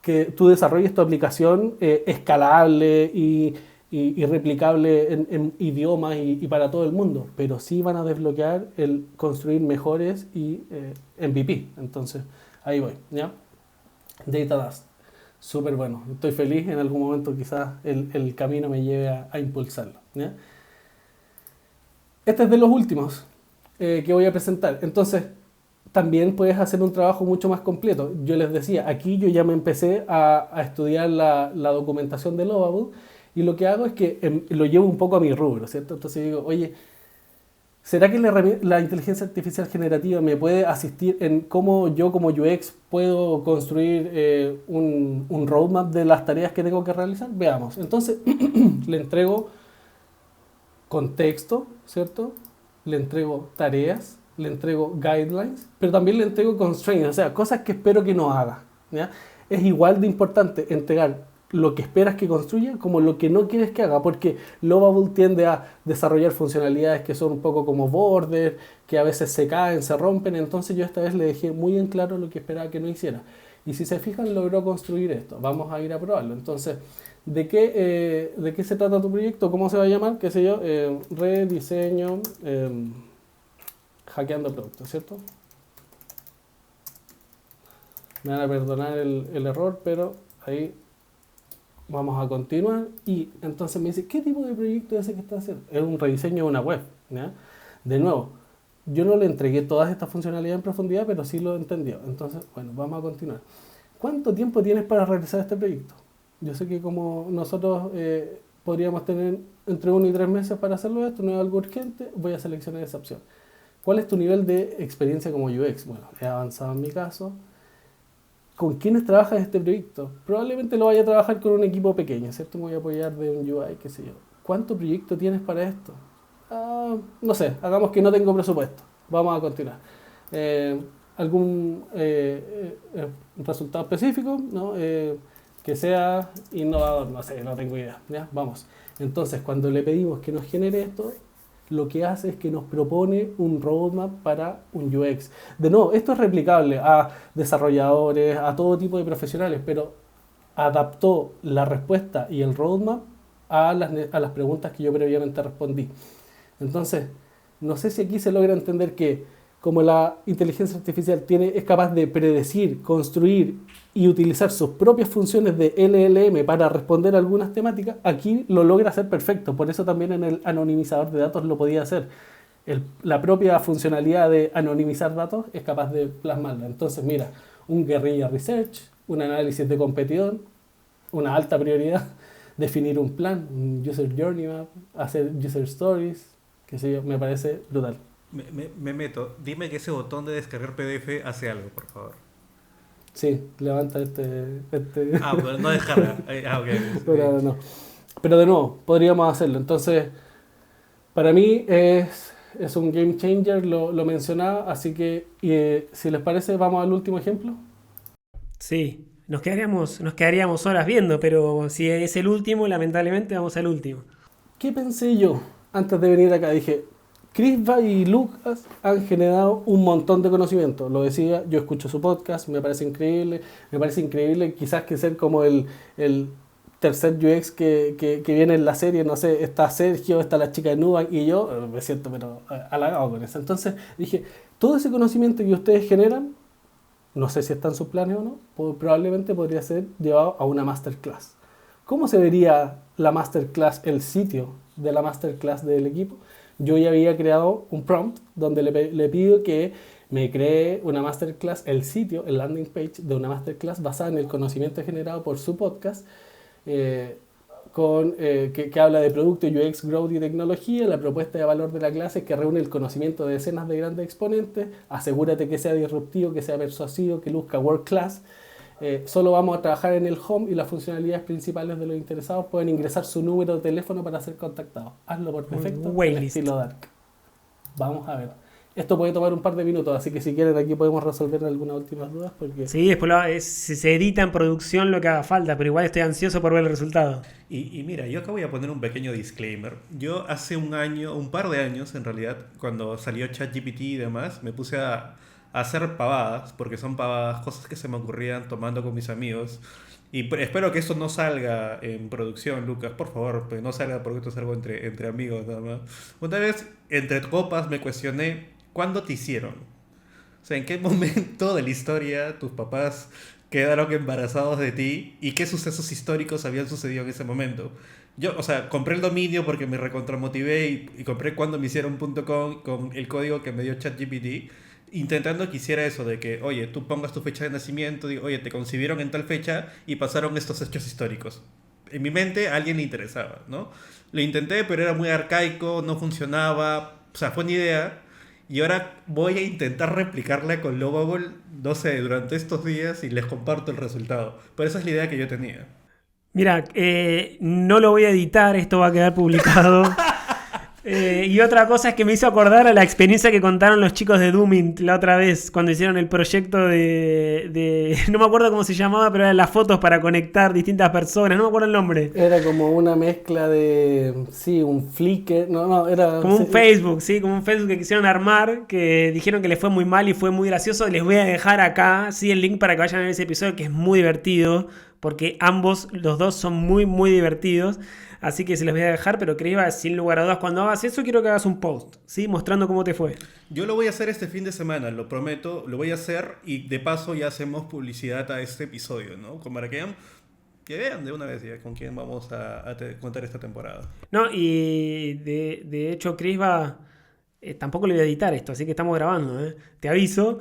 que tú desarrolles tu aplicación escalable y replicable en idiomas y para todo el mundo, pero sí van a desbloquear el construir mejores y MVP. Entonces, ahí voy, ¿ya? Data Dust, súper bueno. Estoy feliz, en algún momento quizás el camino me lleve a impulsarlo, ¿ya? Este es de los últimos que voy a presentar. Entonces, también puedes hacer un trabajo mucho más completo. Yo les decía, aquí yo ya me empecé a estudiar la documentación de Lovable y lo que hago es que lo llevo un poco a mi rubro, ¿cierto? Entonces digo, oye, ¿será que la inteligencia artificial generativa me puede asistir en cómo yo como UX puedo construir un roadmap de las tareas que tengo que realizar? Veamos. Entonces, le entrego contexto, ¿cierto? Le entrego tareas, le entrego guidelines, pero también le entrego constraints, o sea, cosas que espero que no haga, ¿ya? Es igual de importante entregar lo que esperas que construya como lo que no quieres que haga, porque Lovable tiende a desarrollar funcionalidades que son un poco como border, que a veces se caen, se rompen, entonces yo esta vez le dejé muy en claro lo que esperaba que no hiciera. Y si se fijan, logró construir esto. Vamos a ir a probarlo. Entonces, ¿de qué se trata tu proyecto? ¿Cómo se va a llamar? ¿Qué sé yo? Rediseño, hackeando productos, ¿cierto? Me van a perdonar el error, pero ahí vamos a continuar. Y entonces me dice, ¿qué tipo de proyecto es ese que está haciendo? Es un rediseño de una web, ¿ya? De nuevo, yo no le entregué todas estas funcionalidades en profundidad, pero sí lo entendió. Entonces, bueno, vamos a continuar. ¿Cuánto tiempo tienes para realizar este proyecto? Yo sé que como nosotros podríamos tener entre 1 y 3 meses para hacerlo esto, no es algo urgente, voy a seleccionar esa opción. ¿Cuál es tu nivel de experiencia como UX? Bueno, he avanzado en mi caso. ¿Con quiénes trabajas este proyecto? Probablemente lo vaya a trabajar con un equipo pequeño, ¿cierto? Me voy a apoyar de un UI, qué sé yo. ¿Cuánto proyecto tienes para esto? No sé, hagamos que no tengo presupuesto. Vamos a continuar. ¿Algún resultado específico? ¿No? Que sea innovador, no sé, no tengo idea. ¿Ya? Vamos. Entonces, cuando le pedimos que nos genere esto, lo que hace es que nos propone un roadmap para un UX. De nuevo, esto es replicable a desarrolladores, a todo tipo de profesionales, pero adaptó la respuesta y el roadmap a las preguntas que yo previamente respondí. Entonces, no sé si aquí se logra entender que como la inteligencia artificial es capaz de predecir, construir y utilizar sus propias funciones de LLM para responder a algunas temáticas, aquí lo logra hacer perfecto. Por eso también en el anonimizador de datos lo podía hacer. La propia funcionalidad de anonimizar datos es capaz de plasmarla. Entonces, mira, un guerrilla research, un análisis de competidor, una alta prioridad, definir un plan, un user journey map, hacer user stories, qué sé yo, me parece brutal. Me meto. Dime que ese botón de descargar PDF hace algo, por favor. Sí, levanta Ah, pero no descarga. Ok. Pero no. Pero de nuevo, podríamos hacerlo. Entonces, para mí es un game changer, lo mencionaba, así que si les parece, vamos al último ejemplo. Sí, nos quedaríamos horas viendo, pero si es el último, lamentablemente vamos al último. ¿Qué pensé yo antes de venir acá? Dije, Crisva y Lucas han generado un montón de conocimiento. Lo decía, yo escucho su podcast, me parece increíble. Me parece increíble quizás que ser como el tercer UX que viene en la serie. No sé, está Sergio, está la chica de Nubank y yo me siento pero halagado con eso. Entonces dije, todo ese conocimiento que ustedes generan, no sé si está en sus planes o no, probablemente podría ser llevado a una masterclass. ¿Cómo se vería la masterclass, el sitio de la masterclass del equipo? Yo ya había creado un prompt donde le pido que me cree una masterclass, el sitio, el landing page de una masterclass basada en el conocimiento generado por su podcast, que habla de producto, UX, growth y tecnología. La propuesta de valor de la clase que reúne el conocimiento de decenas de grandes exponentes. Asegúrate que sea disruptivo, que sea persuasivo, que luzca world class. Solo vamos a trabajar en el home y las funcionalidades principales de los interesados pueden ingresar su número de teléfono para ser contactados. Hazlo por defecto en estilo Dark. Vamos a ver. Esto puede tomar un par de minutos, así que si quieren aquí podemos resolver algunas últimas dudas. Porque... Sí, después se edita en producción lo que haga falta, pero igual estoy ansioso por ver el resultado. Y mira, yo acá voy a poner un pequeño disclaimer. Yo hace un par de años en realidad, cuando salió ChatGPT y demás, me puse a hacer pavadas, porque son pavadas, cosas que se me ocurrían tomando con mis amigos. Y espero que esto no salga en producción, Lucas, por favor, pues no salga porque esto es algo entre amigos nada más. Una vez, entre copas, me cuestioné, ¿cuándo te hicieron? O sea, ¿en qué momento de la historia tus papás quedaron embarazados de ti y qué sucesos históricos habían sucedido en ese momento? Yo, o sea, compré el dominio porque me recontramotivé y compré cuando me hicieron .com con el código que me dio ChatGPT, intentando que hiciera eso de que, oye, tú pongas tu fecha de nacimiento, digo, oye, te concibieron en tal fecha y pasaron estos hechos históricos. En mi mente a alguien le interesaba, ¿no? Lo intenté, pero era muy arcaico, no funcionaba, o sea, fue una idea. Y ahora voy a intentar replicarla con Lovable, no sé, durante estos días y les comparto el resultado. Pero esa es la idea que yo tenía. Mira, no lo voy a editar, esto va a quedar publicado. Y otra cosa es que me hizo acordar a la experiencia que contaron los chicos de Doomint la otra vez, cuando hicieron el proyecto no me acuerdo cómo se llamaba, pero eran las fotos para conectar distintas personas, no me acuerdo el nombre. Era como una mezcla de, sí, un Flickr, no, era... Como un Facebook, sí, como un Facebook que quisieron armar, que dijeron que les fue muy mal y fue muy gracioso. Les voy a dejar acá, sí, el link para que vayan a ver ese episodio, que es muy divertido, porque los dos son muy, muy divertidos. Así que se los voy a dejar, pero Crisba, sin lugar a dudas, cuando hagas eso, quiero que hagas un post, ¿sí? Mostrando cómo te fue. Yo lo voy a hacer este fin de semana, lo prometo, lo voy a hacer y de paso ya hacemos publicidad a este episodio, ¿no? Como para que vean de una vez ya con quién vamos a contar esta temporada. No, y de hecho, Crisba, tampoco le voy a editar esto, así que estamos grabando, ¿eh? Te aviso.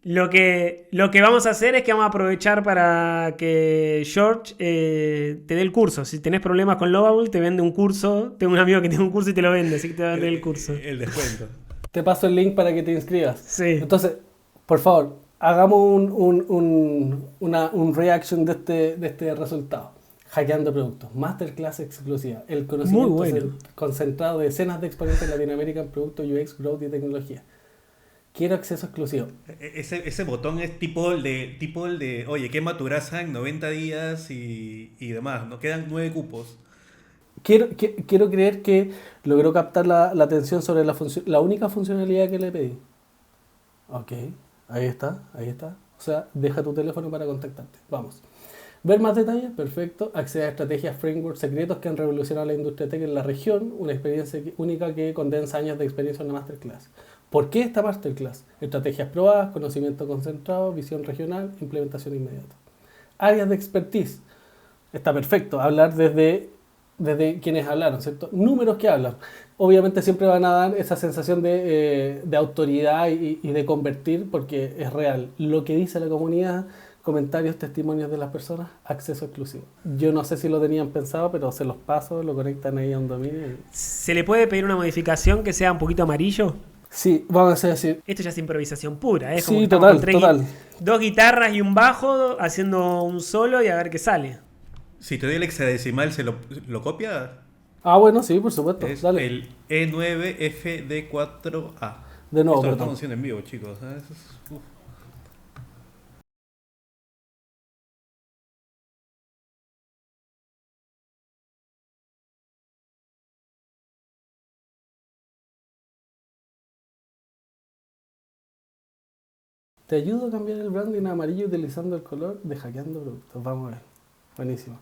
Lo que vamos a hacer es que vamos a aprovechar para que George te dé el curso. Si tenés problemas con Lovable, te vende un curso. Tengo un amigo que tiene un curso y te lo vende, así que te va a vender el curso. El descuento. Te paso el link para que te inscribas. Sí. Entonces, por favor, hagamos un reaction de este resultado. Hackeando productos. Masterclass exclusiva. El conocimiento Muy bueno. concentrado de decenas de exponentes en Latinoamérica en productos UX, growth y tecnología. Quiero acceso exclusivo. Ese botón es tipo el de, oye, quema tu grasa en 90 días y demás, ¿no? Quedan 9 cupos. Quiero creer que logró captar la atención sobre la única funcionalidad que le pedí. Ok, ahí está. O sea, deja tu teléfono para contactarte. Vamos. Ver más detalles, perfecto. Accede a estrategias, frameworks secretos que han revolucionado la industria tech en la región. Una experiencia única que condensa años de experiencia en una masterclass. ¿Por qué esta masterclass? Estrategias probadas, conocimiento concentrado, visión regional, implementación inmediata. Áreas de expertise. Está perfecto. Hablar desde quienes hablaron, ¿cierto? Números que hablan. Obviamente siempre van a dar esa sensación de autoridad y de convertir porque es real. Lo que dice la comunidad, comentarios, testimonios de las personas, acceso exclusivo. Yo no sé si lo tenían pensado, pero se los paso, lo conectan ahí a un dominio. ¿Se le puede pedir una modificación que sea un poquito amarillo? Sí, vamos a decir. Esto ya es improvisación pura, ¿eh? Como Sí, que estamos total. con dos guitarras y un bajo haciendo un solo y a ver qué sale. Si te doy el hexadecimal, ¿lo copia? Ah, bueno, sí, por supuesto. Es Dale. el E9FD4A. De nuevo, Esto lo perdón. estamos haciendo en vivo, chicos. ¿Eh? Uf. Te ayudo a cambiar el branding a amarillo utilizando el color de hackeando productos. Vamos a ver. Buenísimo.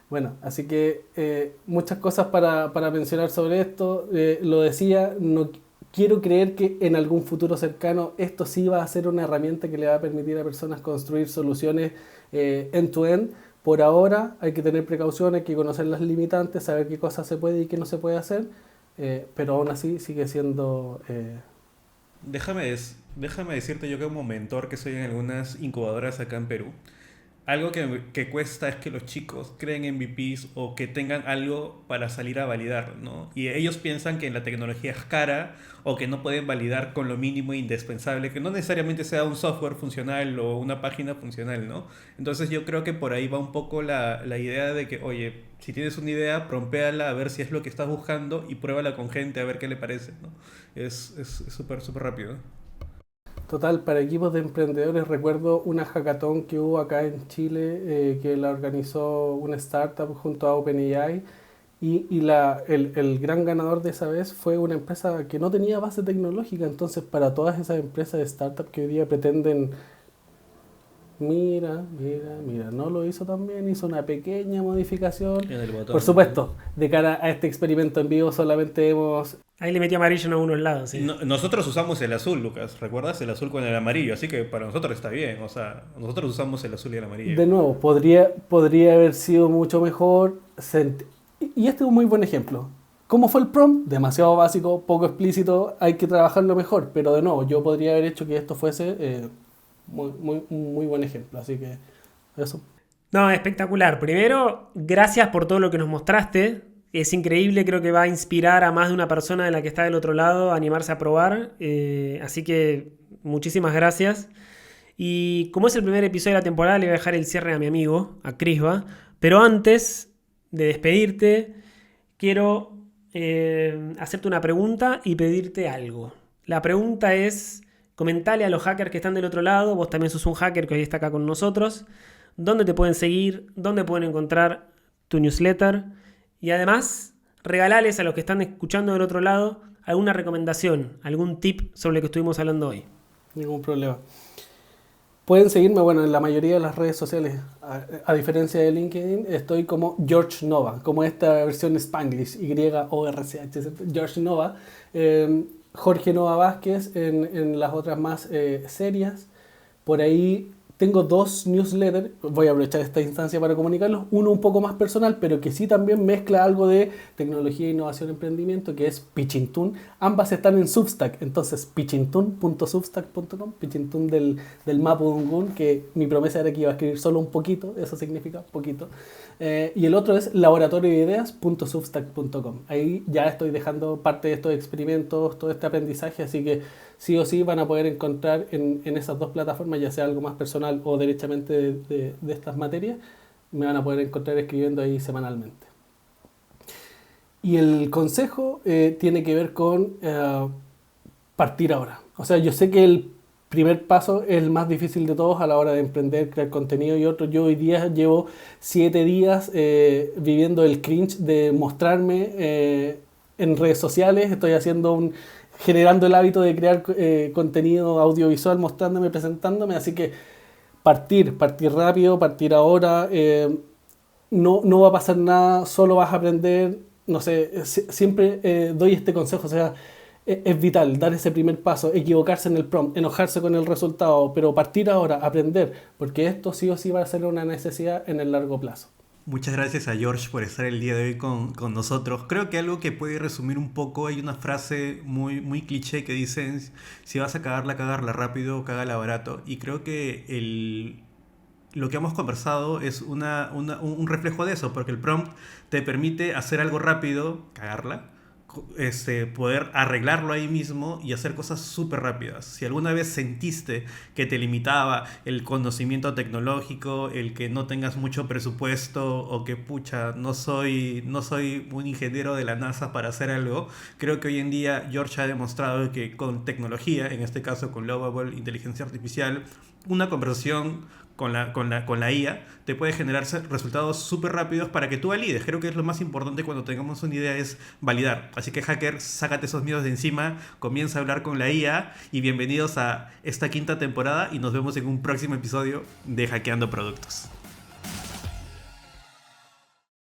Bueno, así que muchas cosas para mencionar sobre esto. Lo decía, no quiero creer que en algún futuro cercano esto sí va a ser una herramienta que le va a permitir a personas construir soluciones end-to-end. Por ahora hay que tener precaución, hay que conocer las limitantes, saber qué cosas se puede y qué no se puede hacer, pero aún así sigue siendo... Déjame decirte yo como mentor que soy en algunas incubadoras acá en Perú. algo que cuesta es que los chicos creen MVPs o que tengan algo para salir a validar, ¿no? Y ellos piensan que la tecnología es cara o que no pueden validar con lo mínimo e indispensable, que no necesariamente sea un software funcional o una página funcional, ¿no? Entonces yo creo que por ahí va un poco la idea de que, oye, si tienes una idea, prompéala a ver si es lo que estás buscando y pruébala con gente a ver qué le parece, ¿no? Es súper, súper rápido. Total, para equipos de emprendedores recuerdo una hackathon que hubo acá en Chile, que la organizó una startup junto a OpenAI el gran ganador de esa vez fue una empresa que no tenía base tecnológica. Entonces para todas esas empresas de startup que hoy día pretenden, mira, no lo hizo tan bien, hizo una pequeña modificación. En el botón. Por supuesto, de cara a este experimento en vivo solamente hemos... Ahí le metí amarillo en algunos lados, sí. Nosotros usamos el azul, Lucas, ¿recuerdas? El azul con el amarillo, así que para nosotros está bien, o sea, nosotros usamos el azul y el amarillo. De nuevo, podría haber sido mucho mejor. Y este es un muy buen ejemplo. ¿Cómo fue el prompt? Demasiado básico, poco explícito, hay que trabajarlo mejor. Pero de nuevo, yo podría haber hecho que esto fuese muy buen ejemplo. Así que eso. No, espectacular. Primero, gracias por todo lo que nos mostraste. Es increíble, creo que va a inspirar a más de una persona de la que está del otro lado a animarse a probar. Así que muchísimas gracias. Y como es el primer episodio de la temporada, le voy a dejar el cierre a mi amigo, a Crisba. Pero antes de despedirte, quiero hacerte una pregunta y pedirte algo. La pregunta es, comentale a los hackers que están del otro lado, vos también sos un hacker que hoy está acá con nosotros, dónde te pueden seguir, dónde pueden encontrar tu newsletter y además regalales a los que están escuchando del otro lado alguna recomendación, algún tip sobre lo que estuvimos hablando hoy. Ningún problema. Pueden seguirme, bueno, en la mayoría de las redes sociales. A diferencia de LinkedIn, estoy como George Nova, como esta versión Spanglish, YORCH, George Nova. Jorge Nova Vázquez en las otras más serias. Por ahí tengo 2 newsletters, voy a aprovechar esta instancia para comunicarlos. Uno un poco más personal, pero que sí también mezcla algo de tecnología, innovación, emprendimiento, que es Pitching Toon. Ambas están en Substack, entonces pitchingtoon.substack.com, Pitching Toon del Mapudungun, que mi promesa era que iba a escribir solo un poquito, eso significa poquito. Y el otro es laboratoriodeideas.substack.com. Ahí ya estoy dejando parte de estos experimentos, todo este aprendizaje, así que sí o sí van a poder encontrar en esas 2 plataformas, ya sea algo más personal o derechamente de estas materias, me van a poder encontrar escribiendo ahí semanalmente. Y el consejo tiene que ver con partir ahora. O sea, yo sé que el primer paso es el más difícil de todos a la hora de emprender, crear contenido y otro. Yo hoy día llevo 7 días viviendo el cringe de mostrarme en redes sociales. Estoy generando el hábito de crear contenido audiovisual, mostrándome, presentándome. Así que partir rápido, partir ahora. No va a pasar nada, solo vas a aprender. No sé, siempre doy este consejo, o sea, es vital dar ese primer paso, equivocarse en el prompt, enojarse con el resultado, pero partir ahora, aprender, porque esto sí o sí va a ser una necesidad en el largo plazo. Muchas gracias a George por estar el día de hoy con nosotros. Creo que algo que puede resumir un poco, hay una frase muy cliché que dicen, si vas a cagarla rápido, cágala barato. Y creo que lo que hemos conversado es un reflejo de eso, porque el prompt te permite hacer algo rápido, cagarla, poder arreglarlo ahí mismo y hacer cosas súper rápidas. Si alguna vez sentiste que te limitaba el conocimiento tecnológico, el que no tengas mucho presupuesto o que pucha, no soy un ingeniero de la NASA para hacer algo, creo que hoy en día George ha demostrado que con tecnología, en este caso con Lovable, inteligencia artificial, una conversación con la IA te puede generar resultados súper rápidos para que tú valides. Creo que es lo más importante cuando tengamos una idea, es validar. Así que hacker, sácate esos miedos de encima, comienza a hablar con la IA y bienvenidos a esta 5ª temporada y nos vemos en un próximo episodio de Hackeando Productos.